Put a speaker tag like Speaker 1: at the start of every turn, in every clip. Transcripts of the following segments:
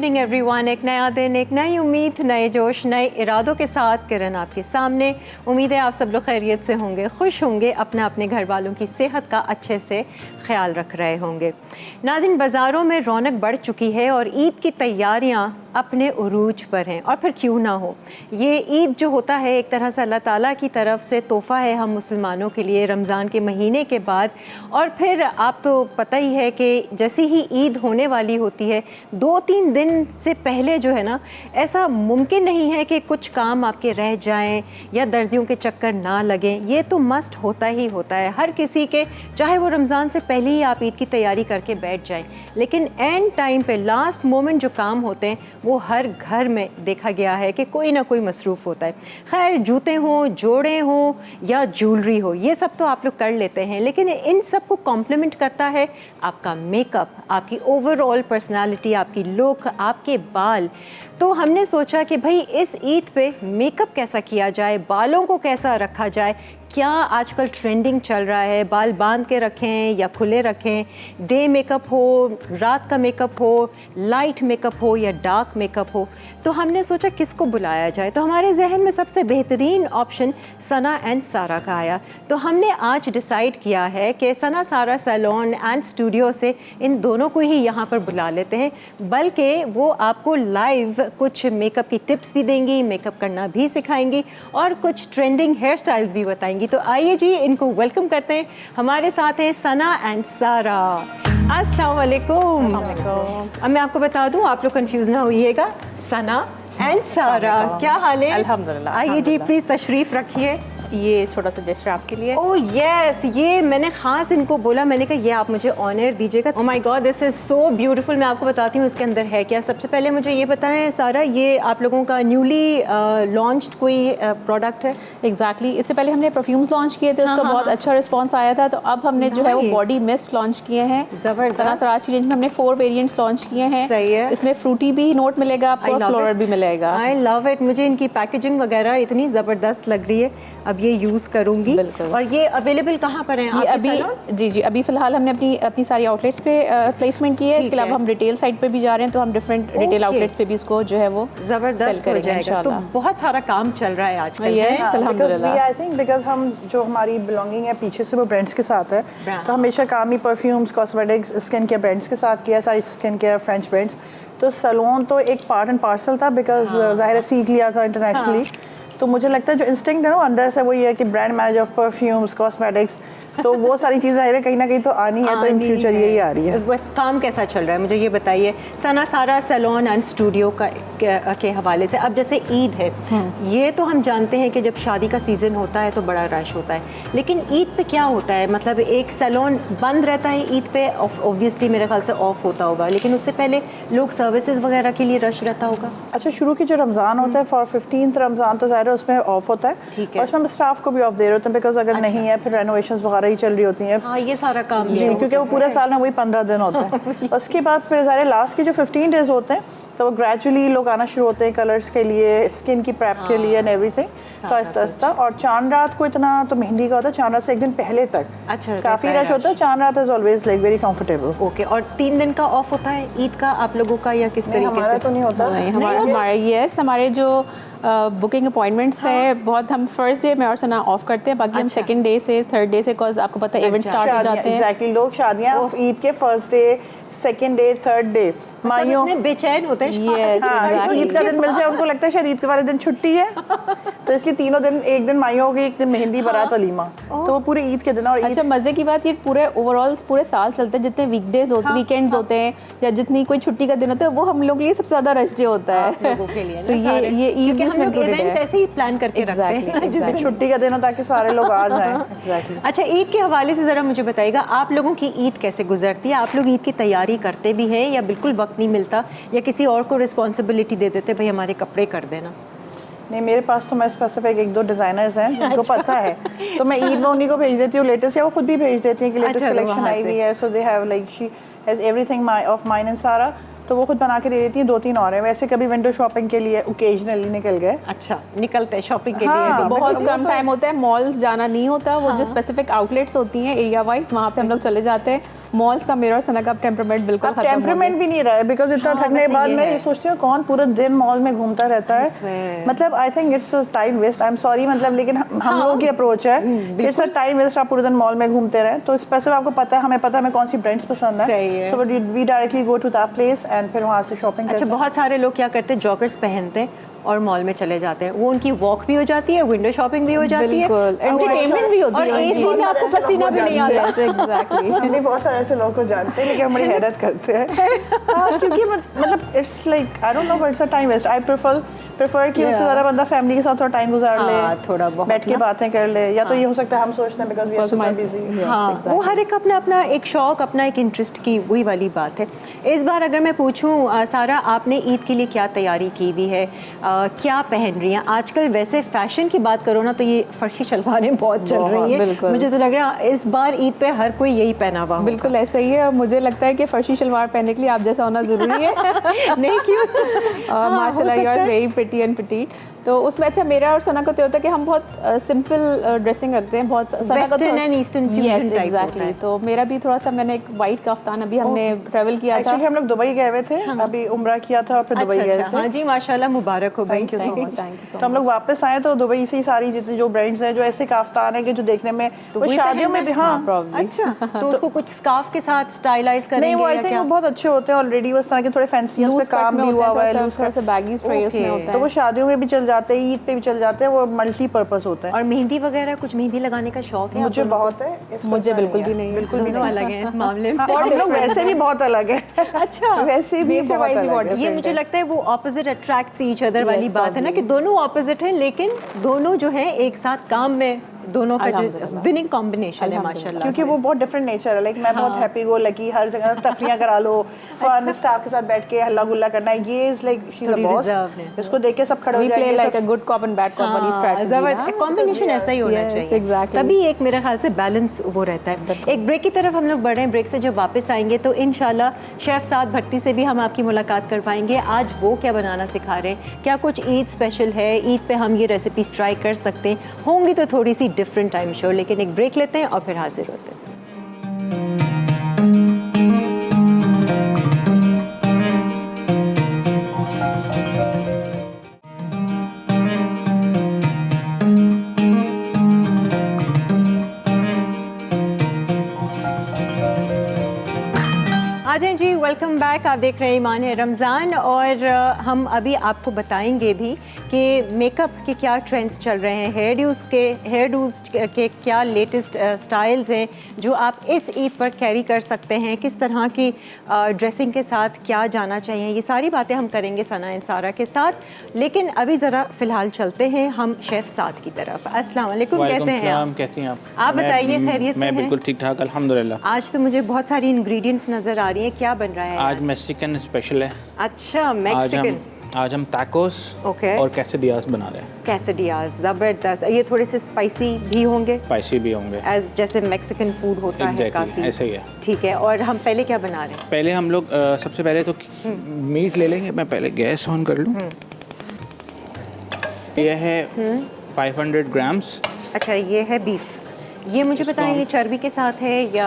Speaker 1: Evening everyone. एक नया दिन, एक नई उम्मीद, नए जोश, नए इरादों के साथ किरण आपके सामने। उम्मीद है आप सब लोग खैरियत से होंगे, खुश होंगे, अपने अपने घर वालों की सेहत का अच्छे से ख्याल रख रहे होंगे। नाज़रीन, बाज़ारों में रौनक बढ़ चुकी है और ईद की तैयारियां अपने उरूज पर हैं, और फिर क्यों ना हो। ये ईद जो होता है एक तरह से अल्लाह ताला की तरफ से तोहफ़ा है हम मुसलमानों के लिए रमज़ान के महीने के बाद। और फिर आप तो पता ही है कि जैसी ही ईद होने वाली होती है 2-3 दिन से पहले जो है ना, ऐसा मुमकिन नहीं है कि कुछ काम आपके रह जाएं या दर्जियों के चक्कर ना लगें। ये तो मस्ट होता ही होता है हर किसी के, चाहे वो रमज़ान से पहले ही आप ईद की तैयारी करके बैठ जाएं। लेकिन एंड टाइम पे लास्ट मोमेंट जो काम होते हैं वो हर घर में देखा गया है कि कोई ना कोई मसरूफ़ होता है। खैर, जूते हों, जोड़े हों या ज्वेलरी हो, ये सब तो आप लोग कर लेते हैं, लेकिन इन सब को कॉम्प्लीमेंट करता है आपका मेकअप, आपकी ओवरऑल पर्सनालिटी, आपकी लुक, आपके बाल। तो हमने सोचा कि भाई इस ईद पे मेकअप कैसा किया जाए, बालों को कैसा रखा जाए। क्या आजकल ट्रेंडिंग चल रहा है, बाल बांध के रखें या खुले रखें, डे मेकअप हो, रात का मेकअप हो, लाइट मेकअप हो या डार्क मेकअप हो। तो हमने सोचा किसको बुलाया जाए, तो हमारे जहन में सबसे बेहतरीन ऑप्शन सना एंड सारा का आया। तो हमने आज डिसाइड किया है कि सना सारा सैलून एंड स्टूडियो से इन दोनों को ही यहाँ पर बुला लेते हैं, बल्कि वो आपको लाइव कुछ मेकअप की टिप्स भी देंगी, मेकअप करना भी सिखाएंगी और कुछ ट्रेंडिंग हेयर स्टाइल्स भी बताएंगी। तो आइए जी, इनको वेलकम करते हैं। हमारे साथ हैं सना एंड सारा। अस्सलाम वालेकुम। अब मैं आपको बता दूं, आप लोग कंफ्यूज ना होइएगा, सना एंड सारा, क्या हाल है?
Speaker 2: अल्हम्दुलिल्लाह।
Speaker 1: आइए जी, प्लीज तशरीफ रखिए।
Speaker 2: ये छोटा सा जेस्चर आपके लिए।
Speaker 1: ओह यस, ये मैंने खास इनको बोला, मैंने कहा ये आप मुझे ऑनर दीजिएगा। Oh my God, this is so beautiful. मैं आपको बताती हूँ इसके अंदर है क्या। सबसे पहले मुझे ये बताएं सारा, ये आप लोगों का न्यूली लॉन्च्ड कोई प्रोडक्ट है?
Speaker 2: एग्जैक्टली, इससे पहले हमने परफ्यूम्स लॉन्च किए थे, उसका बहुत अच्छा रिस्पांस आया था। तो अब हमने जो है वो बॉडी मिस्ट लॉन्च किए हैं। सना सराज की रेंज में हमने 4 वेरिएंट्स लॉन्च किए हैं।
Speaker 1: सही है।
Speaker 2: इसमें फ्रूटी भी नोट मिलेगा आपको और फ्लोरल भी मिलेगा।
Speaker 1: I love it. मुझे इनकी पैकेजिंग वगैरह इतनी ज़बरदस्त लग रही है, अब ये यूज़ करूँगी। और ये अवेलेबल कहाँ पर है?
Speaker 2: ये अभी जी अभी फिलहाल हमने अपनी सारी आउटलेट्स पे प्लेसमेंट की है। इसके अलावा हम रिटेल साइट पे भी जा रहे हैं, तो हम डिफरेंट रिटेल आउटलेट्स पे भी इसको जो है वो
Speaker 1: ज़बरदस्त हो जाएगा। तो बहुत सारा काम चल रहा है आजकल।
Speaker 2: यस, अल्हम्दुलिल्लाह।
Speaker 3: आई थिंक बिकॉज हम जो हमारी बिलोंगिंग है पीछे से वो ब्रांड्स के साथ है, तो हमेशा काम ही perfumes, cosmetics, skin care brands के साथ किया, सारी स्किन केयर फ्रेंच ब्रांड्स। तो सैलून तो एक पार्ट एंड पार्सल था, बिकॉज ज़ाहिर है सीख लिया था इंटरनेशनली। तो मुझे लगता है जो इंस्टिंक्ट है ना अंदर से, वो ये है कि brand manager of perfumes, cosmetics, तो वो सारी चीज़ें है कहीं ना कहीं तो आनी है। तो इन फ्यूचर यही आ रही है।
Speaker 1: काम कैसा चल रहा है मुझे ये बताइए, सना सारा सैलून एंड स्टूडियो के हवाले से। अब जैसे ईद है, ये तो हम जानते हैं कि जब शादी का सीज़न होता है तो बड़ा रश होता है, लेकिन ईद पे क्या होता है? मतलब एक सैलून बंद रहता है ईद पे, ऑब्वियसली मेरे ख्याल से ऑफ होता होगा, लेकिन उससे पहले लोग सर्विसेज वगैरह के लिए रश रहता होगा।
Speaker 3: अच्छा, शुरू की जो रमज़ान होता है फॉर 15th रमज़ान तो ज़ाहिर है उसमें ऑफ होता है,
Speaker 1: ठीक है।
Speaker 3: और उसमें हम स्टाफ को भी ऑफ दे रहे होते हैं, बिकॉज अगर नहीं है फिर रेनोवेशंस वगैरह ही चल रही होती हैं।
Speaker 1: हाँ, ये सारा काम
Speaker 3: जी, क्योंकि वो पूरे साल में वही 15 दिन होते हैं। उसके बाद फिर ज़ाहिर लास्ट के जो 15 डेज होते हैं तो वो ग्रेजुअली लोग आना शुरू होते हैं कलर्स के लिए, स्किन की प्रेप के लिए एंड एवरीथिंग। तो आहिस्ता आहिस्ता, और चांद रात को इतना तो मेहंदी का होता है, चांद रात से एक दिन पहले तक
Speaker 1: अच्छा
Speaker 3: काफ़ी रश होता है। चांद रात is always like very comfortable.
Speaker 1: Okay, और 3 दिन का ऑफ होता है ईद का आप लोगों का, या किस तरीके से?
Speaker 3: हमारा तो नहीं होता।
Speaker 2: नहीं, हमारे जो बुकिंग अपॉइंटमेंट्स है बहुत, हम फर्स्ट डे में और सना ऑफ करते हैं, बाकी हम सेकंड डे से थर्ड डे से, बिकॉज आपको पता है इवेंट स्टार्ट हो जाते हैं।
Speaker 3: एग्जैक्टली, लोग शादियाँ ईद के first day, second day, third day माइयों
Speaker 1: बेचैन होते हैं।
Speaker 3: ईद का दिन मिल जाए उनको लगता है शायद ईद के वाले दिन छुट्टी है, तो इसलिए तीनों दिन, एक दिन माइयों होगी, एक दिन मेहंदी, बारात, वलीमा, तो वो पूरे ईद के दिन। और
Speaker 2: अच्छा, मजे की बात ये पूरे ओवरऑल पूरे साल चलते हैं, जितने वीकडेज होते हैं, वीकेंड्स होते हैं, या जितनी कोई छुट्टी का दिन होता है, वो हम लोग के लिए सबसे ज्यादा रश डे होता है
Speaker 1: लोगों के लिए।
Speaker 2: तो ये ईद में
Speaker 1: इवेंट्स ऐसे ही प्लान करके रखते हैं
Speaker 3: जिससे छुट्टी का दिन हो ताकि सारे लोग आ जाएं।
Speaker 1: अच्छा, ईद के हवाले से ज़रा मुझे बताइएगा, आप लोगों की ईद कैसे गुजरती है? आप लोग ईद की तैयारी करते भी हैं या बिल्कुल वक्त नहीं मिलता, या किसी और को रिस्पॉन्सिबिलिटी दे देते, भाई हमारे कपड़े कर देना?
Speaker 3: नहीं, मेरे पास तो मैं स्पेसिफिक 1-2 डिज़ाइनर्स हैं जिनको पता है, तो मैं ईद में उन्हीं को भेज देती हूँ लेटेस्ट, या वो खुद भी भेज देती हैं कि लेटेस्ट कलेक्शन आई हुई है। So they have like, she has everything of mine and सारा। तो वो खुद बना के दे देती हैं, 2-3 और हैं। वैसे कभी विंडो शॉपिंग के लिए ओकेजनली निकल गए।
Speaker 1: अच्छा, निकलते हैं शॉपिंग के
Speaker 3: हाँ,
Speaker 1: लिए।
Speaker 2: बहुत कम टाइम होता है, मॉल्स जाना नहीं होता, वो जो स्पेसिफिक आउटलेट्स होती हैं एरिया वाइज वहाँ पे हम लोग चले जाते हैं। मॉल्स का मेरा और सना का टेम्परामेंट बिल्कुल खत्म हो गया।
Speaker 3: टेम्परामेंट भी नहीं रहा है बिकॉज इतना थकने के बाद मैं ये सोचती हूँ कौन पूरा दिन मॉल में घूमता रहता है। मतलब I think it's time waste, I am sorry, मतलब लेकिन हम लोगों की अप्रोच है, इट्स अ टाइम वेस्ट। आप पूरे दिन मॉल में घूमते रहे तो स्पेसिफिक आपको पता है, हमें पता है हमें कौन सी ब्रांड्स पसंद है, so we directly go to that place and फिर वहाँ से शॉपिंग करते हैं।
Speaker 1: अच्छा, बहुत सारे लोग क्या करते हैं, जॉगर्स पहनते हैं और मॉल में चले जाते हैं, वो उनकी वॉक भी हो जाती है, विंडो शॉपिंग भी हो जाती है,
Speaker 2: एंटरटेनमेंट भी होती है,
Speaker 1: और एसी में आपको पसीना भी नहीं आता।
Speaker 2: एग्जैक्टली।
Speaker 3: हम भी बहुत सारे ऐसे लोगों को जानते हैं लेकिन हम बड़ी हैरत करते हैं। हाँ, क्योंकि मतलब it's like I don't know but it's a time waste. I prefer कि उससे ज़्यादा बंदा फैमिली के साथ थोड़ा टाइम गुजार ले,
Speaker 1: थोड़ा बहुत
Speaker 3: बैठ के बातें कर ले, या तो ये हो सकता है हम सोचते हैं because we are so busy.
Speaker 1: हाँ, वो हर एक अपना अपना एक शौक, अपना एक इंटरेस्ट की वही वाली बात है। इस बार अगर मैं पूछूं सारा, आपने ईद के लिए क्या तैयारी की हुई है, क्या पहन रही हैं आजकल? वैसे फैशन की बात करो ना तो ये फर्शी शलवारें बहुत चल रही हैं, मुझे तो लग रहा है इस बार ईद पे हर कोई यही पहना हुआ।
Speaker 2: बिल्कुल ऐसा ही है, और मुझे लगता है कि फर्शी शलवार पहनने के लिए आप जैसा होना ज़रूरी है।
Speaker 1: नहीं क्यों?
Speaker 2: माशाल्लाह you are very pretty and petite. तो उसमें अच्छा मेरा और सना को तो होता है कि हम बहुत सिंपल ड्रेसिंग रखते हैं, बहुत
Speaker 1: western and eastern fusion type होता है।
Speaker 2: तो मेरा भी थोड़ा सा, मैंने एक वाइट कफ्तान, अभी हमने ट्रैवल किया था,
Speaker 3: एक्चुअली हम लोग दुबई गए हुए थे, अभी उम्रा किया था और फिर दुबई गए थे।
Speaker 1: हाँ जी, माशाल्लाह, मुबारक हो भाई।
Speaker 2: थैंक यू सो
Speaker 3: तो हम लोग वापस आए तो दुबई से ही सारी जितनी जो ब्रांड्स हैं जो ऐसे काफ्तान है कि जो देखने में
Speaker 1: तो
Speaker 3: वो शादियों में भी, हाँ
Speaker 1: अच्छा, तो उसको कुछ स्कार्फ के साथ स्टाइलाइज करेंगे
Speaker 3: नहीं, वो आई
Speaker 1: या
Speaker 3: थिंक
Speaker 1: क्या?
Speaker 3: वो बहुत अच्छे होते हैं ऑलरेडी, उस तरह के थोड़े फैंसी उस पे काम भी हुआ हुआ है,
Speaker 2: थोड़ा सा बैगी स्ट्रेस में होता है,
Speaker 3: तो वो शादियों में भी चल जाते हैं, ईद पे भी चल जाते हैं, वो मल्टीपर्पज होता है।
Speaker 1: और मेहंदी वगैरह, कुछ मेहंदी लगाने का शौक है
Speaker 3: मुझे बहुत है,
Speaker 2: मुझे बिल्कुल भी नहीं है।
Speaker 3: बिल्कुल भी
Speaker 1: दोनों अलग हैं इस मामले में।
Speaker 3: हम लोग वैसे भी बहुत अलग है।
Speaker 1: अच्छा,
Speaker 3: वैसे भी
Speaker 2: Nature wise ही बहुत
Speaker 1: ये मुझे लगता है वो ऑपोजिट अट्रैक्ट्स ईच अदर वाली बात है ना, कि दोनों ऑपोजिट हैं लेकिन दोनों जो है एक साथ काम में, दोनों का जो विनिंग कॉम्बिनेशन है माशाल्लाह।
Speaker 3: क्योंकि वो बहुत डिफरेंट नेचर है, लाइक मैं बहुत हैप्पी गो लकी, हर जगह तफरियां करा लो, फन स्टाफ के साथ बैठ के हल्ला गुल्ला करना है, ये is like she is a boss, इसको देख के सब खड़े हो
Speaker 2: वी प्ले
Speaker 3: जाएंगे,
Speaker 2: like a good cop and bad cop वाली स्ट्रेटजी।
Speaker 1: जबरदस्त कॉम्बिनेशन ऐसा ही होना चाहिए, तभी एक मेरे ख्याल से बैलेंस वो रहता है। एक ब्रेक की तरफ हम लोग बढ़े हैं, ब्रेक से जब वापस आएंगे तो इंशाल्लाह शेफ साद भट्टी से भी हम आपकी मुलाकात कर पाएंगे। आज वो क्या बनाना सिखा रहे हैं, क्या कुछ ईद स्पेशल है, ईद पे हम ये रेसिपीज ट्राई कर सकते हैं, होंगी तो थोड़ी सी डिफरेंट टाइम श्योर, लेकिन एक ब्रेक लेते हैं और फिर हाजिर होते हैं। आजाएं जी, वेलकम बैक। आप देख रहे हैं ईमान है रमज़ान, और हम अभी आपको बताएंगे भी कि मेकअप के क्या ट्रेंड्स चल रहे हैं, हेयर डूज के क्या लेटेस्ट स्टाइल्स हैं जो आप इस ईद पर कैरी कर सकते हैं, किस तरह की ड्रेसिंग के साथ क्या जाना चाहिए, ये सारी बातें हम करेंगे सना एंड सारा के साथ। लेकिन अभी ज़रा फ़िलहाल चलते हैं हम शेफ़ साद की तरफ। अस्सलाम वालेकुम, कैसे हैं आप?
Speaker 4: कैसी हैं
Speaker 1: आप बताइए, खैरियत से
Speaker 4: मैं
Speaker 1: हैं?
Speaker 4: बिल्कुल ठीक ठाक अल्हम्दुलिल्लाह।
Speaker 1: आज तो मुझे बहुत सारी इंग्रेडिएंट्स नज़र आ रही हैं, क्या बन रहा है
Speaker 4: आज मैक्सिकन स्पेशल है।
Speaker 1: अच्छा, मैक्सिकन।
Speaker 4: आज हम टैकोस और कैसेडियास बना रहे हैं।
Speaker 1: कैसेडियास, ज़बरदस्त। ये थोड़े से स्पाइसी भी होंगे,
Speaker 4: स्पाइसी भी होंगे,
Speaker 1: एज जैसे मैक्सिकन फूड होता है काफ़ी,
Speaker 4: ऐसे ही है।
Speaker 1: ठीक है, और हम पहले क्या बना रहे हैं?
Speaker 4: पहले हम लोग सबसे पहले तो मीट ले लेंगे। मैं पहले गैस ऑन कर लूँ। ये है 500 ग्राम्स।
Speaker 1: अच्छा, ये है बीफ। ये मुझे बताएं, ये चर्बी के साथ है या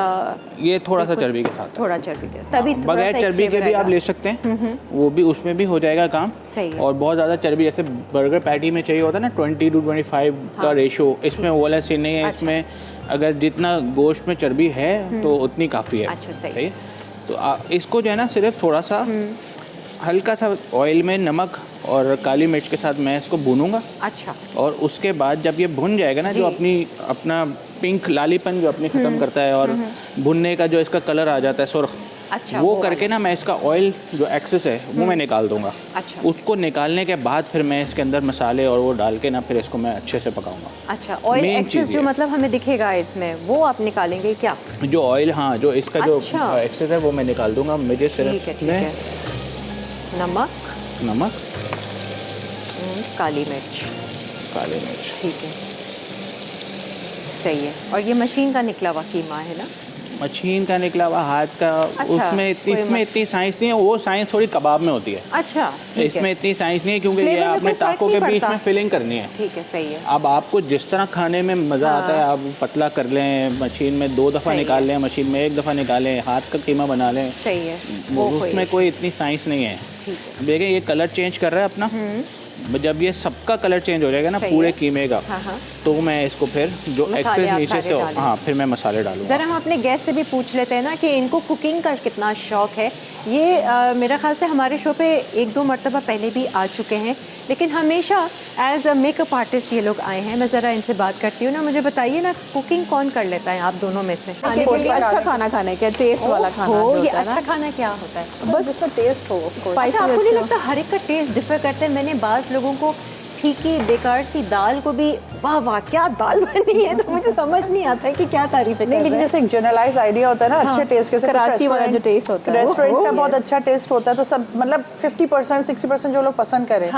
Speaker 4: ये थोड़ा सा चर्बी के साथ?
Speaker 1: थोड़ा चर्बी के, तभी
Speaker 4: बगैर चर्बी के भी आप ले सकते हैं, वो भी उसमें भी हो जाएगा काम।
Speaker 1: सही है।
Speaker 4: और बहुत ज़्यादा चर्बी जैसे बर्गर पैटी में चाहिए होता है ना 20-25 का रेशो, इसमें वो वाला सीन नहीं है। इसमें अगर जितना गोश्त में चर्बी है तो उतनी काफ़ी है।
Speaker 1: अच्छा, सही है।
Speaker 4: तो इसको जो है ना सिर्फ थोड़ा सा हल्का सा ऑयल में नमक और काली मिर्च के साथ मैं इसको भूनूंगा।
Speaker 1: अच्छा।
Speaker 4: और उसके बाद जब ये भुन जाएगा ना, जो अपना पिंक लालीपन जो अपनी ख़त्म करता है और भुनने का जो इसका कलर आ जाता है सुर्ख,
Speaker 1: अच्छा,
Speaker 4: वो करके ना मैं इसका ऑयल जो एक्सेस है वो मैं निकाल दूंगा।
Speaker 1: अच्छा।
Speaker 4: उसको निकालने के बाद फिर मैं इसके अंदर मसाले और वो डाल के ना फिर इसको मैं अच्छे से पकाऊंगा।
Speaker 1: अच्छा, ऑयल एक्सेस जो मतलब हमें दिखेगा इसमें, वो आप निकालेंगे क्या?
Speaker 4: जो ऑयल, हाँ, जो इसका जो
Speaker 1: अच्छा।
Speaker 4: एक्सेस है वो मैं निकाल दूंगा। मुझे सिर्फ इसमें नमक,
Speaker 1: काली मिर्च,
Speaker 4: ठीक
Speaker 1: है, सही है। और ये मशीन का निकला हुआ कीमा है ना?
Speaker 4: मशीन का निकला हुआ हाथ का, उसमें इतनी साइंस नहीं है, वो साइंस थोड़ी कबाब में होती है।
Speaker 1: अच्छा, ठीक है।
Speaker 4: इसमें इतनी साइंस नहीं है क्योंकि ये आपने टाको के बीच में फिलिंग करनी है।
Speaker 1: ठीक है, सही है।
Speaker 4: अब आपको जिस तरह खाने में मज़ा आता है, आप पतला कर लें, मशीन में 2 दफ़ा निकाल लें, मशीन में 1 दफ़ा निकालें, हाथ का कीमा बना लें,
Speaker 1: सही है,
Speaker 4: उसमें कोई इतनी साइंस नहीं है। देखिए ये कलर चेंज कर रहा है अपना, जब ये सबका कलर चेंज हो जाएगा ना पूरे कीमे का, तो मैं इसको फिर जो एक्सेस नीचे से हाँ फिर मैं मसाले डालूंगा।
Speaker 1: ज़रा हम अपने गेस्ट से भी पूछ लेते हैं ना कि इनको कुकिंग का कितना शौक़ है। ये मेरा ख्याल से हमारे शो पे 1-2 मरतबा पहले भी आ चुके हैं, लेकिन हमेशा एज अ मेकअप आर्टिस्ट ये लोग आए हैं। मैं ज़रा इनसे बात करती हूँ ना, मुझे बताइए ना कुकिंग कौन कर लेता है आप दोनों में से?
Speaker 2: अच्छा खाना खाने का, टेस्ट वाला खाना जो
Speaker 1: ये
Speaker 2: होता है ना।
Speaker 1: अच्छा खाना क्या होता है?
Speaker 3: बस इसमें टेस्ट हो,
Speaker 2: स्पाइसी।
Speaker 1: अच्छा, आपको नहीं लगता हर एक का टेस्ट डिफर करते हैं? मैंने बाज़ लोगों को फीकी बेकार सी दाल को भी वाह वाह क्या दाल बनी है, तो मुझे समझ नहीं आता है कि क्या तारीफें कर रहे हैं।
Speaker 3: लेकिन जैसे एक जनरलाइज आइडिया होता है ना अच्छे टेस्ट के,
Speaker 2: कराची वाला जो टेस्ट होता है,
Speaker 3: रेस्टोरेंट्स का बहुत अच्छा टेस्ट होता है, तो सब मतलब 50% 60% जो लोग पसंद करें,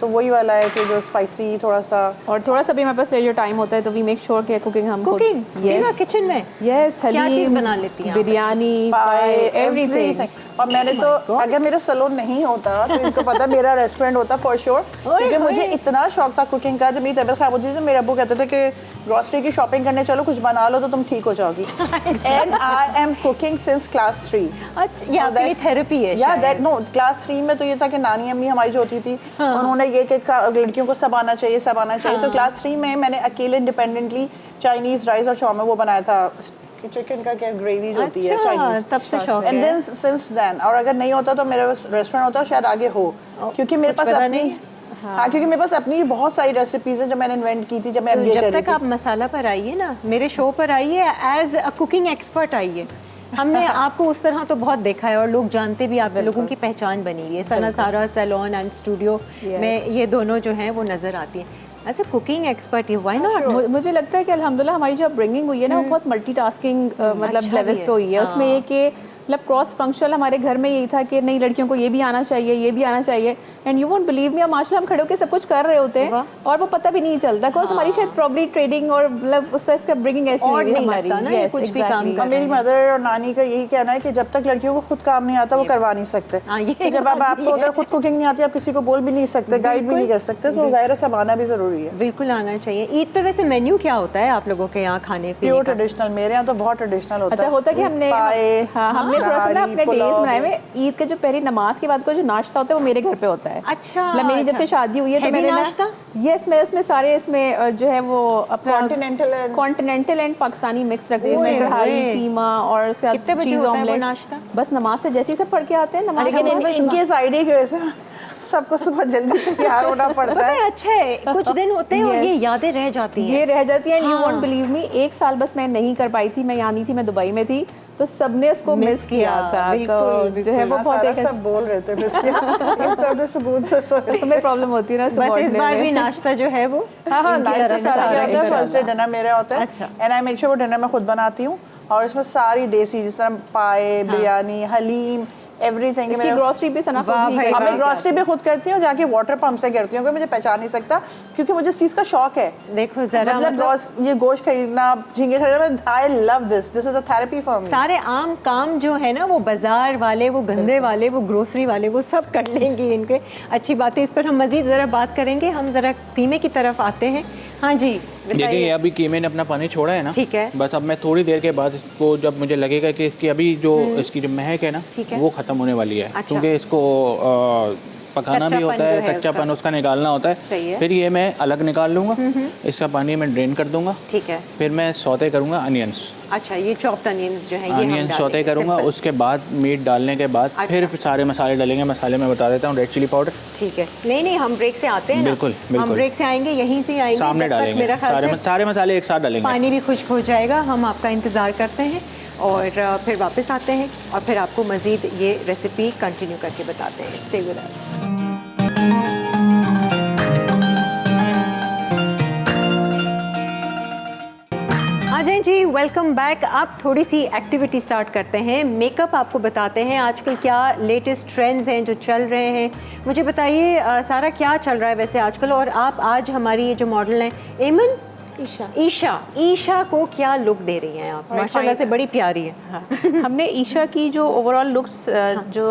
Speaker 3: तो वही वाला है कि जो स्पाइसी थोड़ा सा,
Speaker 2: और थोड़ा सा भी हमारे पास जो टाइम होता है तो वी मेक श्योर कि कुकिंग हम
Speaker 1: कुकिंग किचन में
Speaker 2: क्या
Speaker 1: चीज़ बना लेती हैं?
Speaker 2: बिरयानी, पाए, एवरीथिंग।
Speaker 3: और मैंने तो अगर मेरा सैलून नहीं होता तो इनको पता मेरा रेस्टोरेंट होता फॉर श्योर, क्योंकि मुझे इतना शौक था कुकिंग का। जब मेरी तबीयत खराब होती थी तो मेरे अब्बू कहते थे कि ग्रॉसरी की शॉपिंग करने चलो, कुछ बना लो तो तुम ठीक हो जाओगी। And I am cooking since class 3।
Speaker 1: अच्छा, ये थेरेपी है?
Speaker 3: या दैट नो, क्लास 3 में तो ये था कि नानी अम्मी हमारी जो होती थी उन्होंने ये कि लड़कियों को सब आना चाहिए, सब आना चाहिए। तो क्लास 3 में मैंने अकेले इंडिपेंडेंटली चाइनीज राइस और चाउमीन वो बनाया था, चिकन का क्या ग्रेवी होती है चाइनीज,
Speaker 1: तब से शौक है।
Speaker 3: एंड देन सिंस देन, और अगर नहीं होता तो मेरा रेस्टोरेंट होता शायद आगे हो, क्योंकि मेरे पास अपनी क्योंकि मेरे पास अपनी बहुत सारी रेसिपीज हैं जो मैंने इन्वेंट की थी जब मैं एमबीए कर रही थी।
Speaker 1: जब तक आप मसाला पर आइए ना, मेरे शो पर आइए, एज अ कुकिंग एक्सपर्ट आइए। हमने आपको उस तरह तो बहुत देखा है और लोग जानते भी, आप लोगों की पहचान बनी हुई है। सना सारा सैलून एंड स्टूडियो में ये दोनों जो हैं वो नज़र आती हैं। ऐसे cooking expert he, why not?
Speaker 2: मुझे लगता है कि अल्हम्दुलिल्लाह हमारी जो ब्रिंगिंग हुई है ना वो बहुत मल्टीटास्किंग मतलब लेवल्स पे हुई है। उसमें ये कि मतलब क्रॉस फंक्शनल हमारे घर में यही था कि नहीं लड़कियों को ये भी आना चाहिए, ये भी आना चाहिए। And you won't believe me, अब माशाल्लाह हम खड़े होकर सब कुछ कर रहे होते हैं और वो पता भी नहीं चलता, बिकॉज हमारी शायद प्रॉब्ली ट्रेडिंग और मतलब उस तरह का ब्रिंगिंग ऐसी हुई है हमारी।
Speaker 1: यस, कुछ भी काम कर।
Speaker 3: मेरी मदर और नानी का यही कहना है कि जब तक लड़कियों को खुद काम नहीं आता वो करवा नहीं सकते। तो जब अब आपको अगर खुद कुकिंग नहीं आती, आप किसी को बोल भी नहीं सकते, गाइड भी नहीं कर सकते, तो ज़ाहिर सब आना भी ज़रूरी है।
Speaker 1: बिल्कुल आना चाहिए। ईद पे वैसे मेन्यू क्या होता है आप लोगों के यहाँ खाने पीने का?
Speaker 3: प्योर ट्रेडिशनल, मेरे यहाँ तो बहुत ट्रेडिशनल होता है।
Speaker 2: अच्छा होता है कि हमने थोड़ा सा ना अपने डेज बनाए हुए। ईद के जो पहली नमाज के बाद को जो नाश्ता होता है वो मेरे घर पे होता है।
Speaker 1: अच्छा,
Speaker 2: मतलब मेरी जब से शादी हुई है तो मैंने नाश्ता, यस, मैं उसमें सारे इसमें जो है वो अपना कॉन्टिनेंटल एंड पाकिस्तानी मिक्स रखती हूँ। मैं कढ़ाई, कीमा और उसके बाद चीज़ ऑमलेट। बस नमाज से जैसे ही सब पढ़ के आते हैं नमाज।
Speaker 3: लेकिन इनकी इस आइडिया की वजह से सबको सुबह जल्दी तैयार होना पड़ता है।
Speaker 1: अच्छा है, कुछ दिन होते हैं और ये यादें रह जाती हैं।
Speaker 2: ये रह जाती हैं। यू वोंट बिलीव मी, 1 साल बस मैं नहीं कर पाई थी, मैं यहाँ नहीं थी, मैं दुबई में थी, तो सबने उसको मिस किया था। तो जो है वो बहुत एक
Speaker 3: सब बोल रहे थे मिस किया, ये सब सबूत से
Speaker 2: उसमें प्रॉब्लम होती है ना।
Speaker 1: बस इस बार भी नाश्ता जो है वो
Speaker 3: नाश्ता सारा क्या होता है, फर्स्ट डे डिनर मेरे होता है एंड आई मेक श्योर वो डिनर मैं खुद बनाती हूँ, और इसमें सारी देसी जिस तरह पाए, बिरयानी, हलीम, एवरीथिंग।
Speaker 2: इसकी ग्रोसरी भी सना खुद ही
Speaker 3: करती मैं ग्रोसरी भी खुद करती हूँ, जाके वाटर पंप से करती हूँ, क्योंकि मुझे पहचान नहीं सकता, क्योंकि मुझे इस चीज़ का शौक है।
Speaker 1: देखो जरा
Speaker 3: मतलब ये गोश्त खरीदना, झींगे खरीदना, I love this is a therapy for me.
Speaker 1: सारे आम काम जो है ना वो बाजार वाले, वो गंदे वाले, वो ग्रोसरी वाले, वो सब कर लेंगे इनके। अच्छी बात है, इस पर हम मजीद ज़रा बात करेंगे। हम ज़रा कीमे की तरफ आते हैं। हाँ जी,
Speaker 4: देखिए अभी कीमे ने अपना पानी छोड़ा है ना,
Speaker 1: ठीक है।
Speaker 4: बस अब मैं थोड़ी देर के बाद इसको, जब मुझे लगेगा कि इसकी अभी जो इसकी जो महक है ना वो ख़त्म होने वाली है, क्योंकि इसको पकाना भी होता है, कच्चापन उसका निकालना होता है। फिर ये मैं अलग निकाल लूँगा, इसका पानी मैं ड्रेन कर दूँगा,
Speaker 1: ठीक है।
Speaker 4: फिर मैं सौते करूँगा अनियंस।
Speaker 1: अच्छा, ये चॉप्ड अनियंस जो है ये
Speaker 4: अनियन सौते करूँगा, उसके बाद मीट डालने के बाद फिर सारे मसाले डालेंगे। मसाले मैं बता देता हूँ, रेड चिली पाउडर,
Speaker 1: ठीक है। नहीं हम ब्रेक से आते हैं।
Speaker 4: बिल्कुल
Speaker 1: हम ब्रेक से आएंगे, यहीं से आएंगे,
Speaker 4: सामने डालेंगे, सारे मसाले एक साथ डालेंगे।
Speaker 1: पानी भी खुश्क हो जाएगा, हम आपका इंतज़ार करते हैं और फिर वापस आते हैं और फिर आपको मज़ीद ये रेसिपी कंटिन्यू करके बताते हैं। स्टे विद अस। आ जाएं जी, वेलकम बैक। अब थोड़ी सी एक्टिविटी स्टार्ट करते हैं। मेकअप आपको बताते हैं आजकल क्या लेटेस्ट ट्रेंड्स हैं जो चल रहे हैं। मुझे बताइए सारा क्या चल रहा है वैसे आजकल, और आप आज हमारी ये जो मॉडल हैं एमन, ईशा को क्या लुक दे रही हैं आप? माशाल्लाह से बड़ी प्यारी है।
Speaker 2: हाँ। हमने ईशा की जो ओवरऑल लुक्स जो